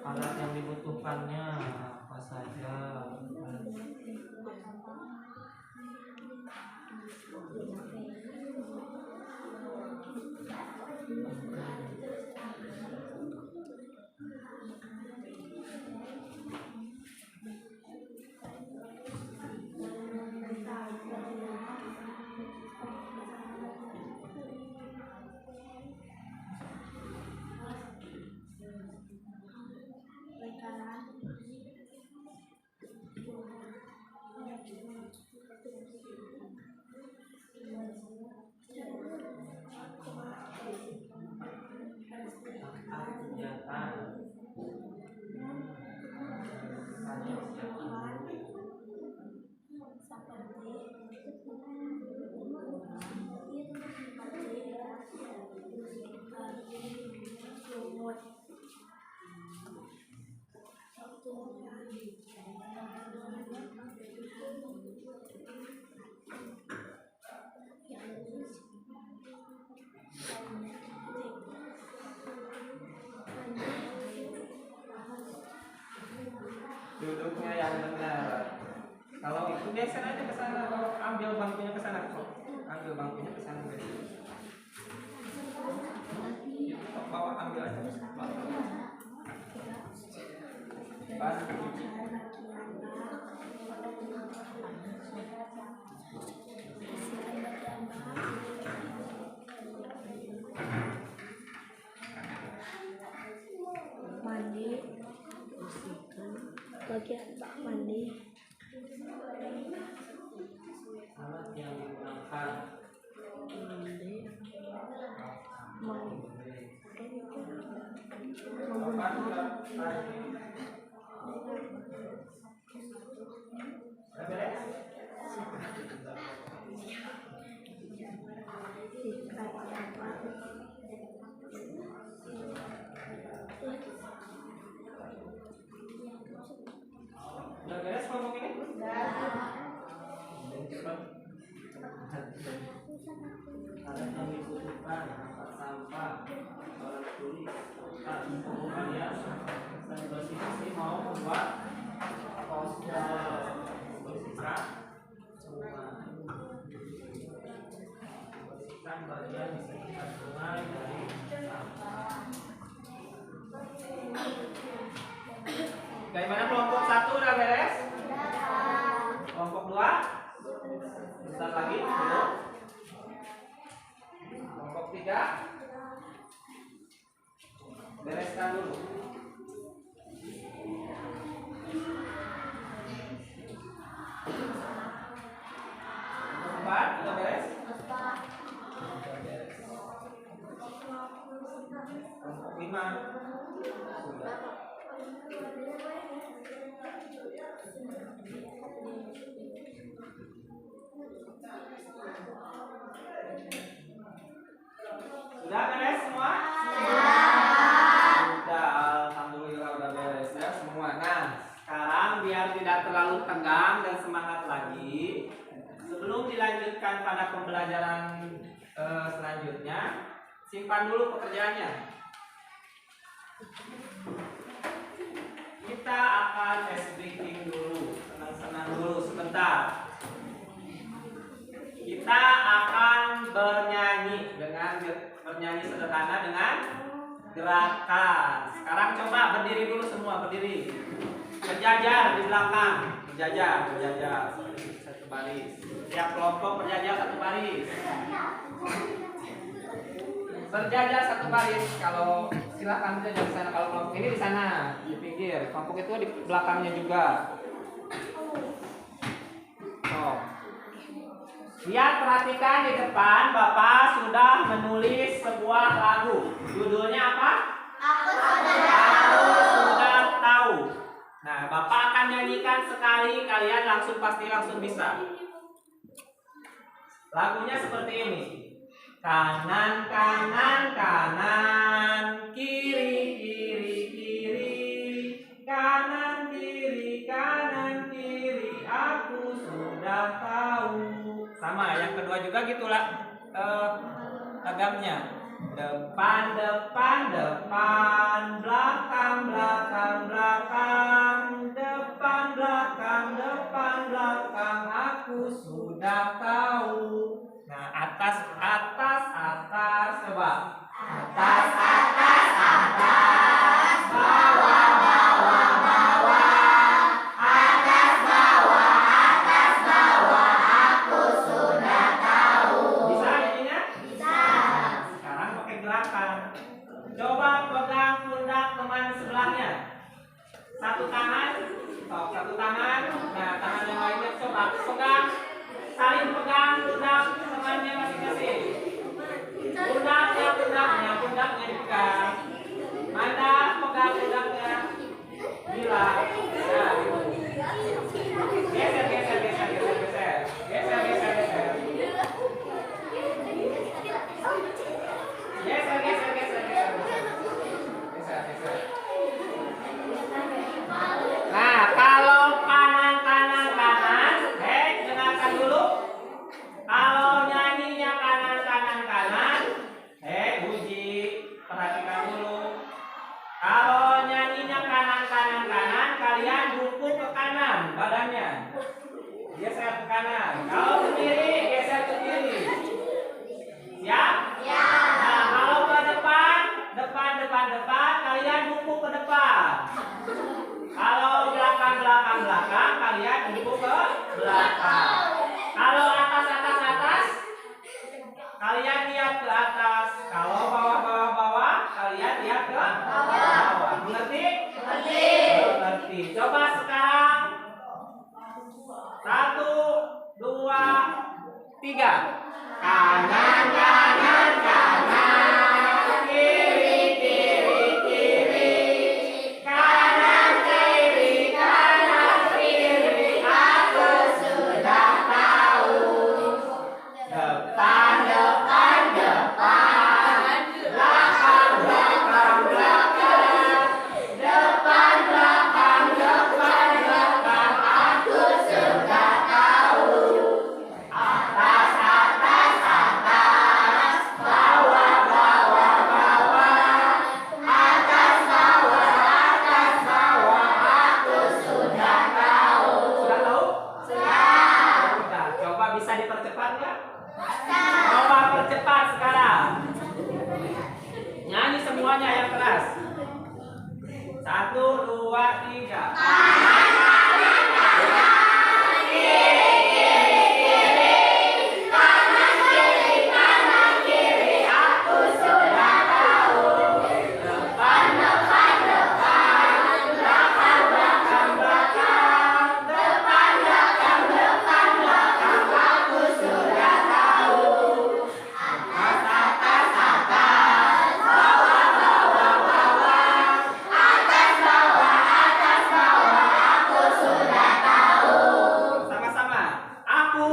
A: Alat yang dibutuhkannya apa saja. Duduknya yang benar. Kalau itu geser aja ke sana, ambil bangkunya ke sana. Ambil bangkunya ke sana. Bawa ambil aja.
B: Mandi, bersihkan, bagian bak mandi.
A: Alat yang digunakan. Udah beres kelompok ini? Alat yang dibutuhkan, tempat sampah, alat tulis, kemudian dan bersih-bersih mau membuat poster, bersihkan semua, bersihkan bagian di sekitar sungai dari sampah. Bagaimana kelompok 1 udah beres? Kelompok 2? Bentar lagi, belum. Kelompok 3? Bereskan dulu. Kelompok 4 udah beres? Udah beres. Kelompok 5 sudah. Sudah beres semua? Sudah, alhamdulillah udah beres ya semua. Nah, sekarang biar tidak terlalu tegang dan semangat lagi, sebelum dilanjutkan pada pembelajaran selanjutnya, simpan dulu pekerjaannya. Kita akan ice breaking dulu, senang-senang dulu sebentar. Kita akan bernyanyi sederhana dengan gerakan. Sekarang coba berdiri dulu semua, berdiri. Berjajar di belakang, berjajar satu baris. Tiap kelompok berjajar satu baris. Berjajar satu baris. Kalau silakan berjajar di sana. Kalau kelompok ini di sana, di pinggir. Kelompok itu di belakangnya juga. Lihat, perhatikan di depan, Bapak sudah menulis sebuah lagu. Judulnya apa? Aku sudah tahu. Nah, Bapak akan nyanyikan sekali, kalian pasti langsung bisa. Lagunya seperti ini. Kanan, kanan, kanan, kiri, kiri, kiri, kanan, kiri, aku sudah tahu. Sama, yang kedua juga gitulah tagamnya. Depan, depan, depan, belakang, belakang, belakang, depan, belakang, depan, belakang, aku sudah tahu. Nah, atas, atas, atas, coba. Atas, atas, atas, bawah, bawah, bawah, atas, bawah, aku sudah tahu. Bisa ininya? Bisa. Sekarang pakai gerakan. Coba pegang pundak teman sebelahnya. Satu tangan, satu tangan. Nah, tangan yang lainnya coba pegang. Saling pegang pundak temannya masing-masing. Pundaknya dipegang. Mana pegang pundaknya? Bila. Nah, gitu. Geser. Nah, kalau kanan, dengarkan dulu. Kalau nyanyinya kanan, Uji, perhatikan dulu. Kalau nyanyinya kanan, kalian dukung kanan. Kalau ke kiri, geser ke kiri. Siap?
B: Ya.
A: Nah, kalau ke depan, kalian buku ke depan. Kalau belakang, kalian buku ke belakang. Kalau atas, kalian lihat ke atas. Kalau bawah, kalian lihat ke bawah. Mengerti? Mengerti. Coba sekarang 1, 2, 3. Kanan, kiri, kanan, kiri, aku sudah tahu. Depan, belakang, aku sudah tahu. Atas, bawah, atas, bawah, aku sudah tahu. Sudah tahu? Sudah. Coba bisa dipercepat ya? Coba percepat sekarang. Nyanyi semuanya yang keras. 1, 2, 3. Aku sudah tahu. Depan, belakang, aku sudah tahu. Atas, aku sudah tahu. Sama-sama. Aku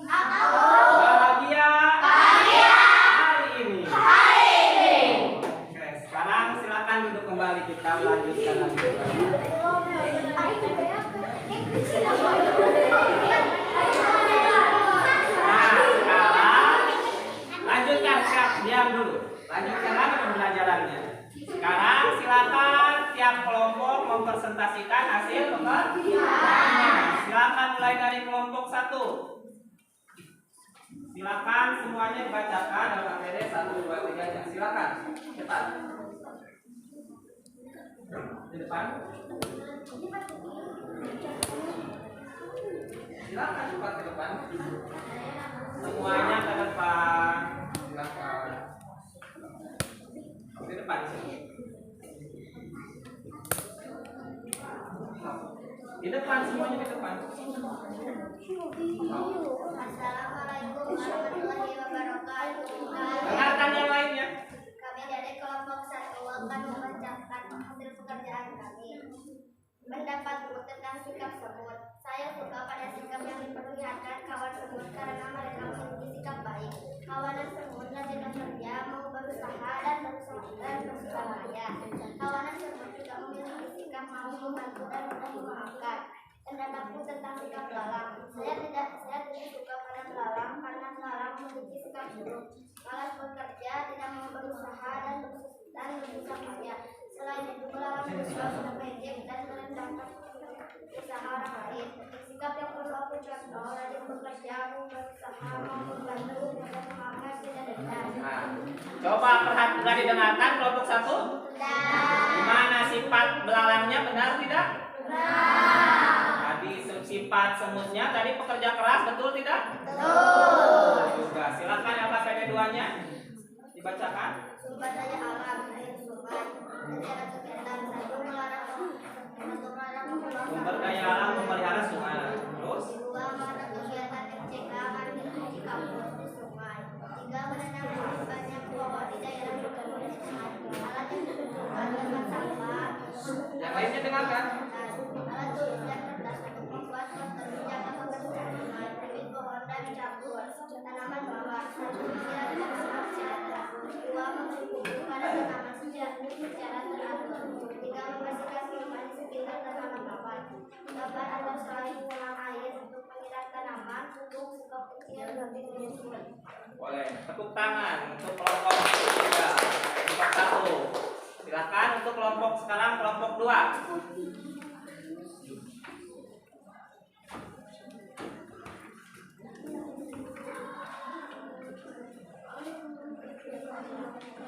A: bahagia hari ini. Oke, sekarang silakan duduk kembali, kita lanjutkan lagi. Nah, sekarang lanjutkan, diam dulu. Lanjutkan lagi pembelajarannya. Sekarang silakan tiap kelompok mempresentasikan hasil pekerjaannya. Silakan mulai dari kelompok 1. Silakan semuanya dibacakan dalam materi 1, 2, 3-nya. Silakan, cepat. Di depan. Silakan cepat ke depan. Semuanya ke depan. Silakan. Di depan sini. Di depan, semuanya di depan.
B: Assalamualaikum warahmatullahi wabarakatuh.
A: Dengarkan yang lainnya.
B: Kami dari kelompok 1 akan membacakan hasil pekerjaan kami. Mendapat buku tentang sikap semut. Saya suka pada sikap yang diperlihatkan kawan semut karena mereka memiliki sikap baik. Kawanan semut rajin bekerja, mau berusaha dan bersusah payah. Kawanan semut juga memiliki sikap mau membantu dan mudah memaafkan. Terdapat buku tentang sikap belalang. Saya tidak suka pada belalang karena belalang memiliki sikap buruk. Malas bekerja, tidak mau berusaha dan bersusah payah. Selain itu, belalang juga berpejek dan merendahkan usaha orang lain. Sikap yang perlu aku contoh, rajin bekerja, mau berusaha, mau membantu, mudah memaafkan, tidak dendam.
A: Nah, coba perhatikan, didengarkan kelompok 1. Gimana sifat belalangnya, benar tidak? Tadi sifat semutnya tadi pekerja keras, betul tidak? Betul. Juga. Silakan apa PD2-nya dibacakan.
B: Sumber daya alam, air sungai, kegiatan satu melarang
A: Sumber daya alam memelihara sungai. Terus
B: 2 melarang kegiatan MCK di kampus di sungai. 3 menanam banyak pohon di daerah pegunungan. Alat yang dibutuhkan tempat sampah.
A: yang lainnya dengarkan.
B: Alat tulis dan kertas untuk membuat poster menjaga kebersihan sungai. Bibit pohon dan campur tanaman bawah. 1 menyiram tanaman secara teratur. 2 memberi pupuk pada tanaman secara teratur. 3 membersihkan sampah di sekitar tanaman bawah. 4 agar selalu mengulang air untuk menyiram tanaman, pupuk, stok kecil, dan menyusun.
A: Boleh tepuk tangan untuk kelompok 3, kelompok 1. Silakan untuk kelompok sekarang kelompok 2.
B: Assalamualaikum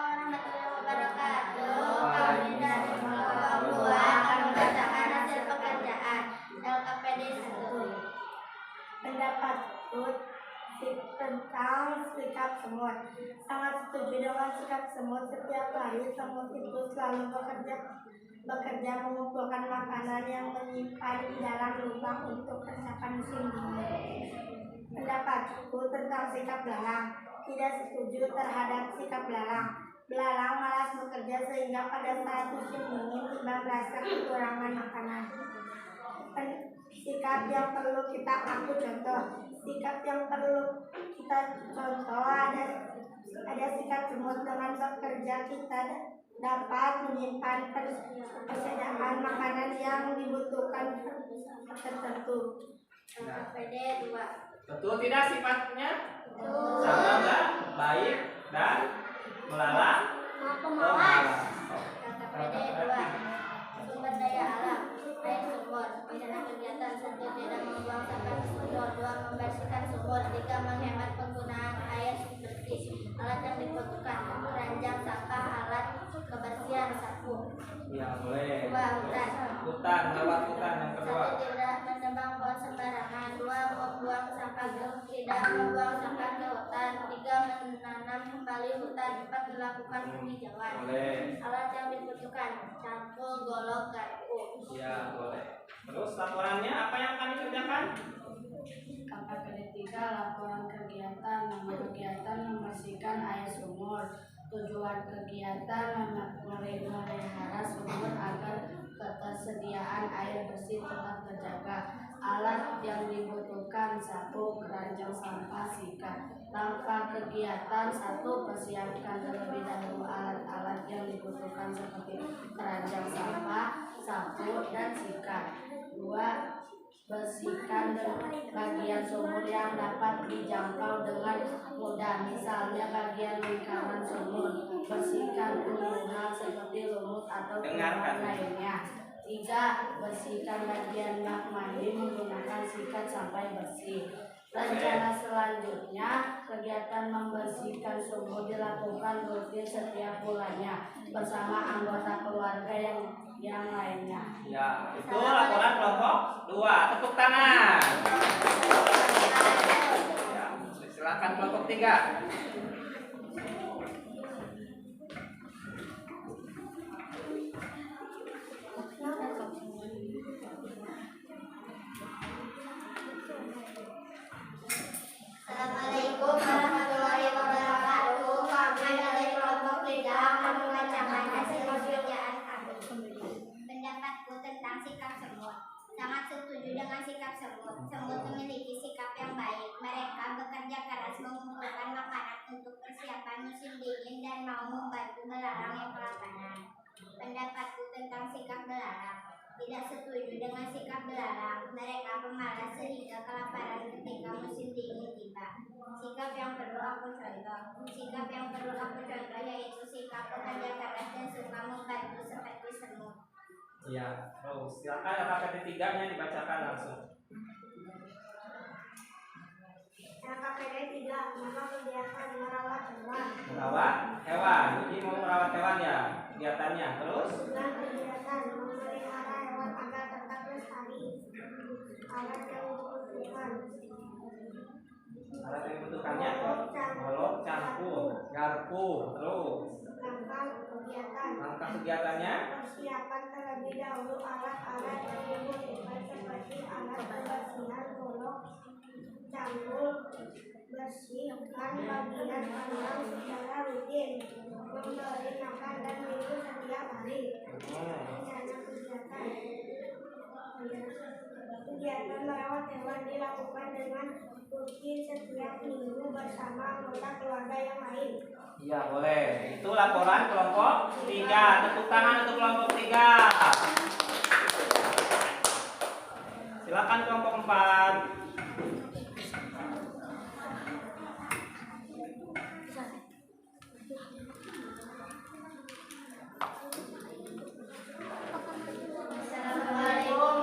B: warahmatullahi wabarakatuh. Kami dari kelompok 2 akan membacakan hasil pekerjaan LKPD 1. Pendapatku tentang sikap semut. Sangat setuju dengan sikap semut. Setiap hari semut itu selalu bekerja mengumpulkan makanan yang menyimpan di dalam lubang untuk persiapan musim dingin. Pendapatku tentang sikap belalang. Tidak setuju terhadap sikap belalang. Belalang malas bekerja sehingga pada saat musim dingin tiba merasa kekurangan makanan. Sikap yang perlu kita aku contoh. Sikap yang perlu kita contoh ada sikap semut. Dengan bekerja kita dapat menyimpan persediaan makanan yang dibutuhkan tertentu. LKPD 2.
A: Betul tidak sifatnya?
B: Betul.
A: Sama enggak? Baik dan melalang?
B: Pemalas. LKPD 2. Sumber daya alam. Air sumur. Rencana kegiatan 1. Tidak membuang sampah ke sumur. 2. Membersihkan sumur. 3. Menghemat penggunaan air bersih. Alat yang dibutuhkan. Keranjang sampah. Alat kebersihan sapu.
A: Ya boleh.
B: 2. Hutan.
A: Hutan, merawat hutan yang kedua.
B: 1. Tidak menebang pohon sembarangan. 2. Membuang sampah tidak membuang sampah ke hutan. 3. Menanam kembali hutan. 4. Melakukan penghijauan.
A: Boleh.
B: Alat yang dibutuhkan. Cangkul, golok, garpu.
A: Ya boleh. Terus laporannya apa yang kami kerjakan?
F: LKPD 3 laporan kegiatan. Nama kegiatan membersihkan air sumur. Tujuan kegiatan memelihara sumur agar ketersediaan air bersih tetap terjaga. Alat yang dibutuhkan 1. Keranjang sampah, sikat. Langkah kegiatan 1. Persiapkan terlebih dahulu alat-alat yang dibutuhkan seperti keranjang sampah, sapu, dan sikat. 2. Bersihkan bagian sumur yang dapat dijangkau dengan mudah, misalnya bagian lingkaran sumur. Bersihkan tumbuhan seperti lumut atau tumbuhan lainnya. 3. Bersihkan bagian bak mandi menggunakan sikat sampai bersih. Rencana selanjutnya, kegiatan membersihkan sumur dilakukan rutin setiap bulannya bersama anggota keluarga yang lainnya.
A: Ya, itu laporan kelompok 2. Tepuk tangan. Ya, silakan kelompok 3.
B: Assalamualaikum warahmatullahi wabarakatuh. Kami dari kelompok 3 akan membacakan hasil pekerjaan kami. Pendapatku tentang sikap semut. Sangat setuju dengan sikap semut. Semut memiliki sikap yang baik. Mereka bekerja keras mengumpulkan makanan untuk persiapan musim dingin dan mau membantu belalang yang kelaparan. Pendapatku tentang sikap belalang. Tidak setuju dengan sikap belalang. Mereka pemalas sehingga kelaparan ketika musim dingin tiba. Sikap yang perlu aku contoh yaitu sikap pekerja keras dan suka membantu seperti semut.
A: Ya, terus silakan LKPD 3-nya dibacakan langsung.
B: LKPD 3 nama kegiatan merawat hewan.
A: Merawat hewan. Jadi mau merawat hewan ya kegiatannya. Terus
B: Tujuan kegiatan memelihara hewan agar tetap lestari. Alat yang dibutuhkan.
A: alat yang dibutuhkannya golok, cangkul, garpu. Terus
B: Langkah
A: kegiatannya
B: persiapan terlebih dahulu alat-alat yang dibutuhkan seperti alat kebersihan, golok, cangkul, bersihkan bagian kandang secara rutin, memberi makan dan minum setiap hari. Rencana kegiatan merawat hewan dilakukan dengan rutin setiap minggu bersama anggota keluarga yang lain.
A: Iya boleh. Itu laporan kelompok 3. Tepuk tangan untuk kelompok 3. Silakan kelompok 4.
B: Assalamualaikum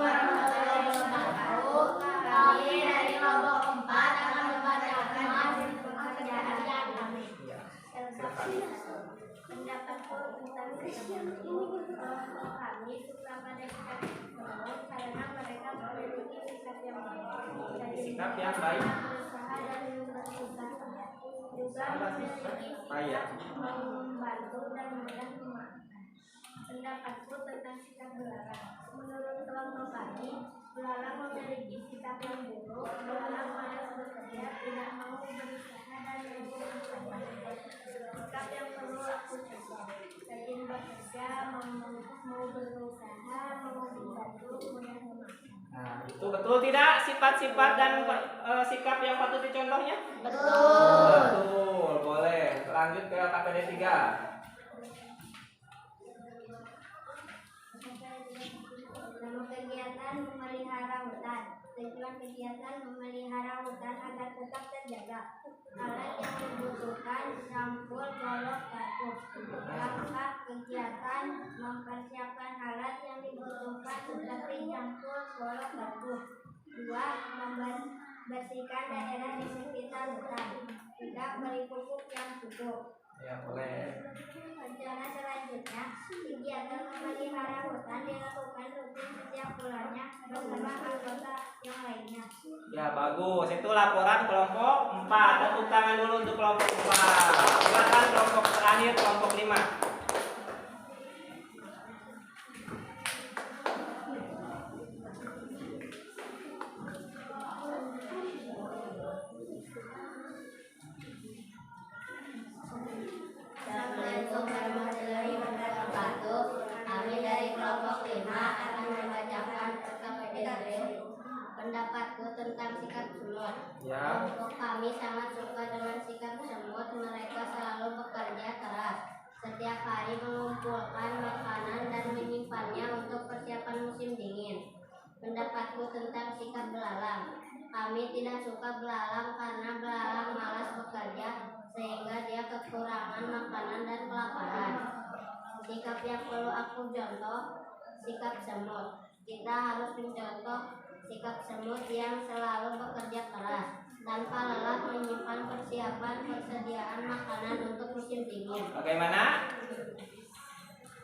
A: sikap yang baik.
B: berusaha dan berusaha. Juga memiliki
A: Baik.
B: sikap mau membantu dan mudah memaafkan. Pendapatku tentang sikap belalang. Menurut kelompok kami, belalang memiliki sikap yang buruk. Belalang malas bekerja, tidak mau berusaha dan melakukan. Sikap yang perlu aku contoh: rajin bekerja, mau berusaha, mau membantu, mudah memaafkan.
A: Nah, itu betul tidak sifat-sifat dan sikap yang patut dicontohnya?
B: Betul.
A: Betul, boleh. Lanjut ke KPD 3.
B: Nama kegiatan memelihara hutan. Tujuan kegiatan memelihara hutan agar tetap terjaga. Alat yang dibutuhkan: sampul, golok, garpu. Langkah kegiatan mempersiapkan alat yang dibutuhkan seperti sampul, golok, garpu. 2. Membersihkan daerah di sekitar hutan. 3. Beri pupuk yang cukup.
A: Ya, boleh.
B: Rencana selanjutnya, kegiatan memelihara hutan dilakukan rutin setiap bulannya bersama anggota yang lainnya.
A: Ya, bagus. Itu laporan kelompok 4. Tepuk tangan dulu untuk kelompok 4. Silakan kelompok terakhir, kelompok 5.
B: Assalamualaikum warahmatullahi wabarakatuh. Kami dari kelompok 5 akan membacakan KPD. Pendapatku tentang sikap semut.
A: Ya.
B: Kelompok kami sangat suka dengan sikap semut. Mereka selalu bekerja keras. Setiap hari mengumpulkan makanan dan menyimpannya untuk persiapan musim dingin. Pendapatku tentang sikap belalang. Kami tidak suka belalang karena belalang malas bekerja sehingga dia kekurangan makanan dan kelaparan. Sikap yang perlu aku contoh: sikap semut. Kita harus mencontoh sikap semut yang selalu bekerja keras tanpa lelah menyimpan persiapan persediaan makanan untuk musim dingin.
A: Bagaimana?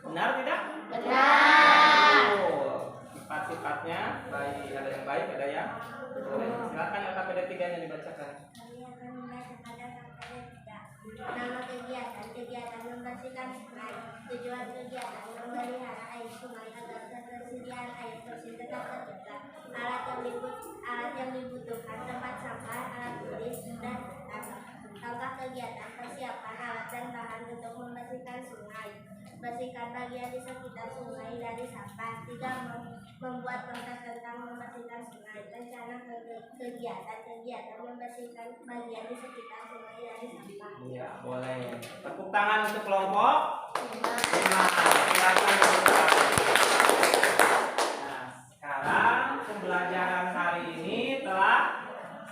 A: Benar tidak?
B: Benar.
A: Betul. Sifat-sifatnya baik, ada yang baik, ada yang boleh. Silakan yang KPD 3-nya dibacakan.
B: Kami akan membacakan KPD 3. Nama kegiatan membersihkan sungai. Tujuan kegiatan memelihara air sungai agar ketersediaan air bersih tetap terjaga. Alat yang dibutuhkan: tempat sampah, alat tulis, dan tangga. Langkah kegiatan: persiapan alat dan bahan untuk membersihkan sungai. Bersihkan bagian di sekitar sungai dari sampah. 3. Membuat konten tentang membersihkan sungai. Rencana kegiatan membersihkan bagian di sekitar sungai dari sampah.
A: Iya, boleh. Tepuk tangan untuk kelompok 5. Silakan tepuk tangan. Nah, sekarang pembelajaran hari ini telah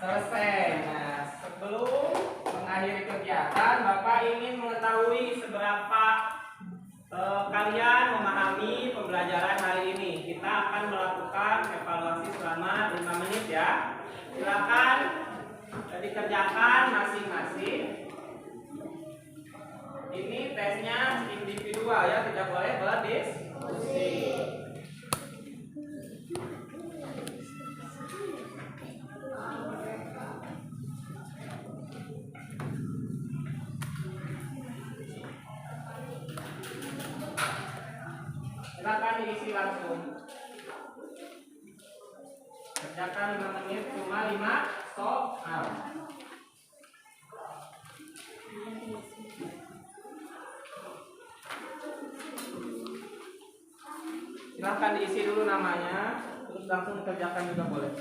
A: selesai. Nah, sebelum mengakhiri kegiatan, Bapak ingin mengetahui seberapa kalian memahami pembelajaran hari ini. Kita akan melakukan evaluasi selama 5 menit ya. Silakan dikerjakan masing-masing. Ini tesnya individual ya, tidak boleh berdiskusi. Silakan diisi langsung. Kerjakan 5 menit, cuma 5 soal. Silakan diisi dulu namanya, terus langsung kerjakan juga boleh.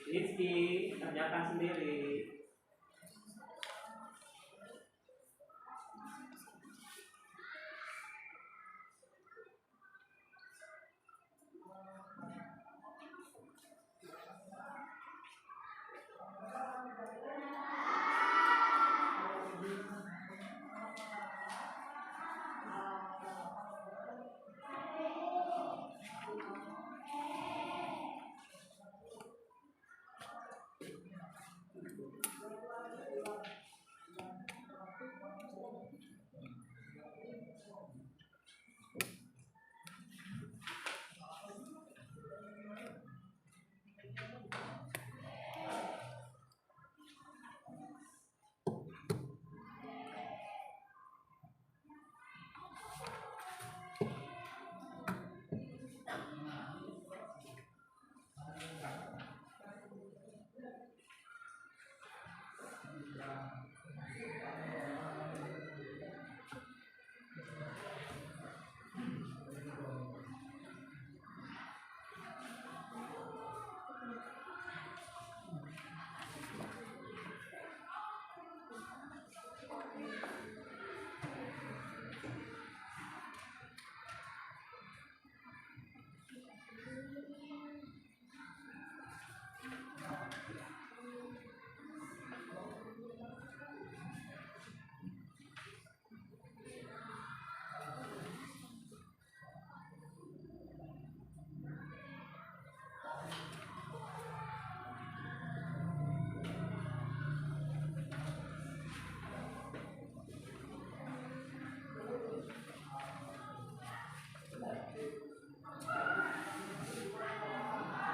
A: Rizky, kerjakan sendiri.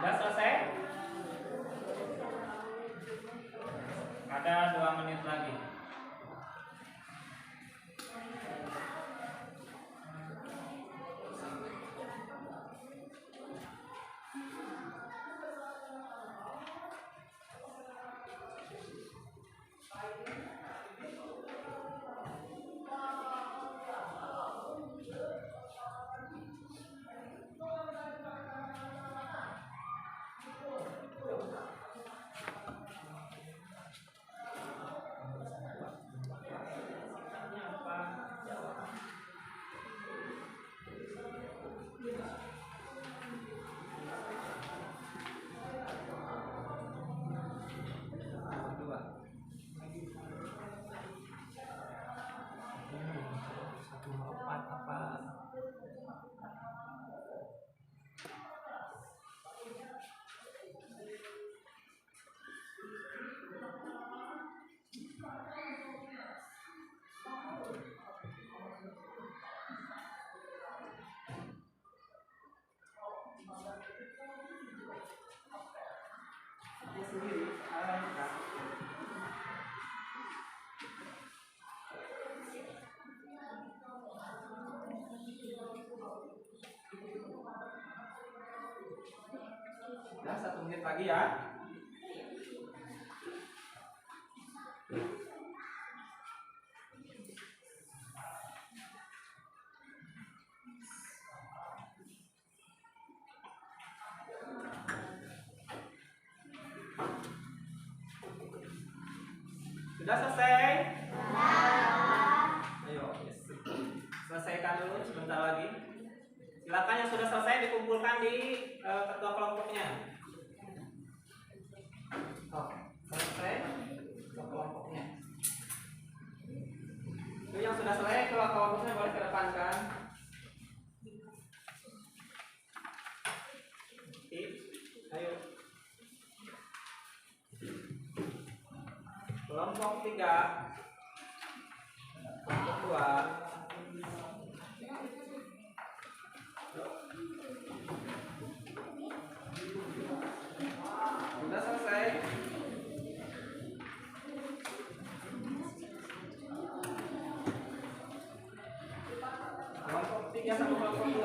A: Sudah selesai? Ada 2 menit lagi. Sudah 1 menit lagi ya. Sudah selesai? Ayo, selesaikan dulu sebentar lagi. Silakan yang sudah selesai dikumpulkan di ketua kelompoknya. Oh, selesai ketua kelompoknya. Itu yang sudah selesai ketua kelompoknya boleh ke depan kan? Oke, ayo. Kelompok 3, kelompok 2. Sudah selesai? Kelompok 3 sama kelompok 2.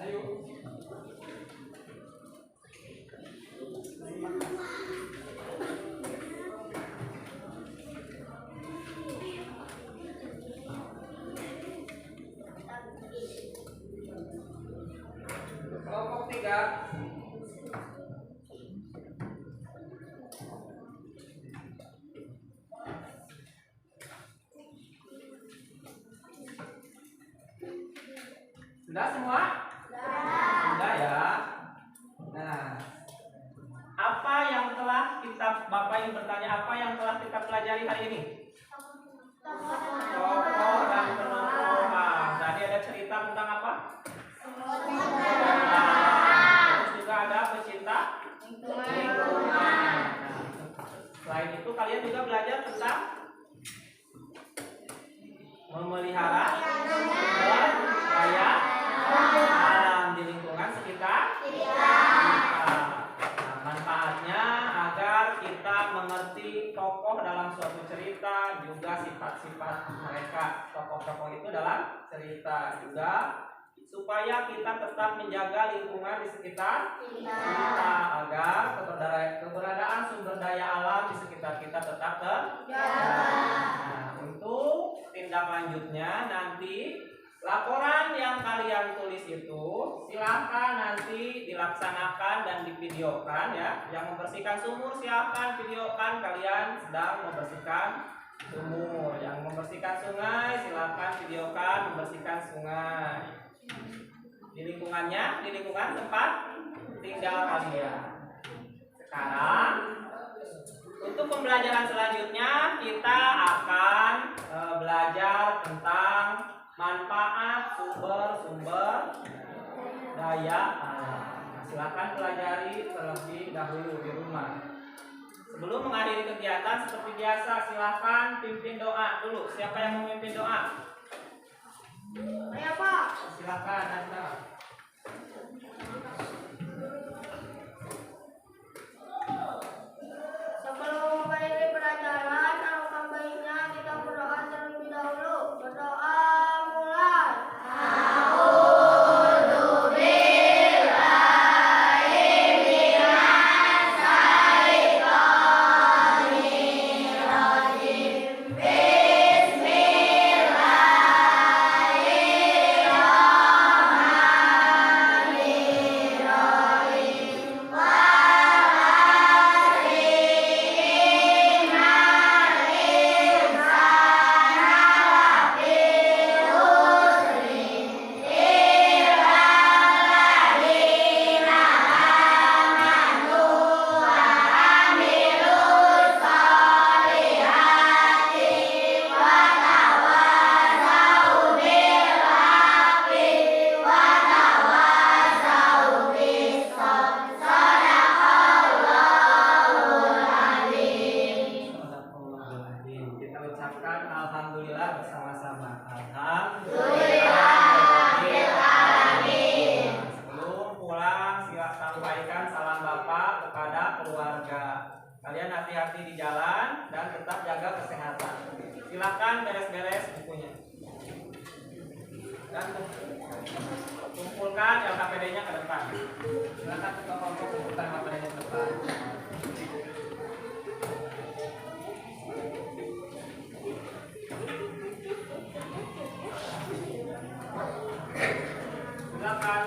A: Ayo. ya. Sudah semua? Sudah ya. Nah, apa yang telah Bapak yang bertanya, apa yang telah kita pelajari hari ini? Tokoh dan penokohan. Tadi ada cerita tentang apa? Terus juga ada pecinta lingkungan. Selain itu kalian juga belajar tentang memelihara daya alam di lingkungan sekitar kita. Nah, manfaatnya agar kita mengerti tokoh dalam suatu cerita, juga sifat-sifat mereka tokoh-tokoh itu dalam cerita, juga supaya kita tetap menjaga lingkungan di sekitar kita agar keberadaan sumber daya alam di sekitar kita tetap terjaga. Nah, untuk tindak lanjutnya nanti laporan yang kalian tulis itu silahkan nanti dilaksanakan dan divideokan ya. Yang membersihkan sumur silahkan videokan kalian sedang membersihkan sumur. Yang membersihkan sungai silahkan videokan membersihkan sungai. Di lingkungannya, di lingkungan tempat tinggal kalian. Sekarang untuk pembelajaran selanjutnya kita akan belajar tentang manfaat sumber-sumber daya alam. Silakan pelajari terlebih dahulu di rumah. Sebelum mengakhiri kegiatan seperti biasa, silakan pimpin doa dulu. Siapa yang mau memimpin doa?
B: Ayo Pak.
A: Silakan Anda.
B: Sebelum mengakhiri pelajaran, alangkah baiknya kita berdoa terlebih dahulu. Berdoa mulai. Kita ucapkan alhamdulillah bersama-sama. Sebelum pulang silakan sampaikan salam Bapak kepada keluarga. Kalian hati-hati di jalan dan tetap jaga kesehatan. Silakan beres-beres bukunya. Dan kumpulkan LKPD-nya ke depan. Silakan ke kelompok kumpulkan LKPD-nya ke depan. Silakan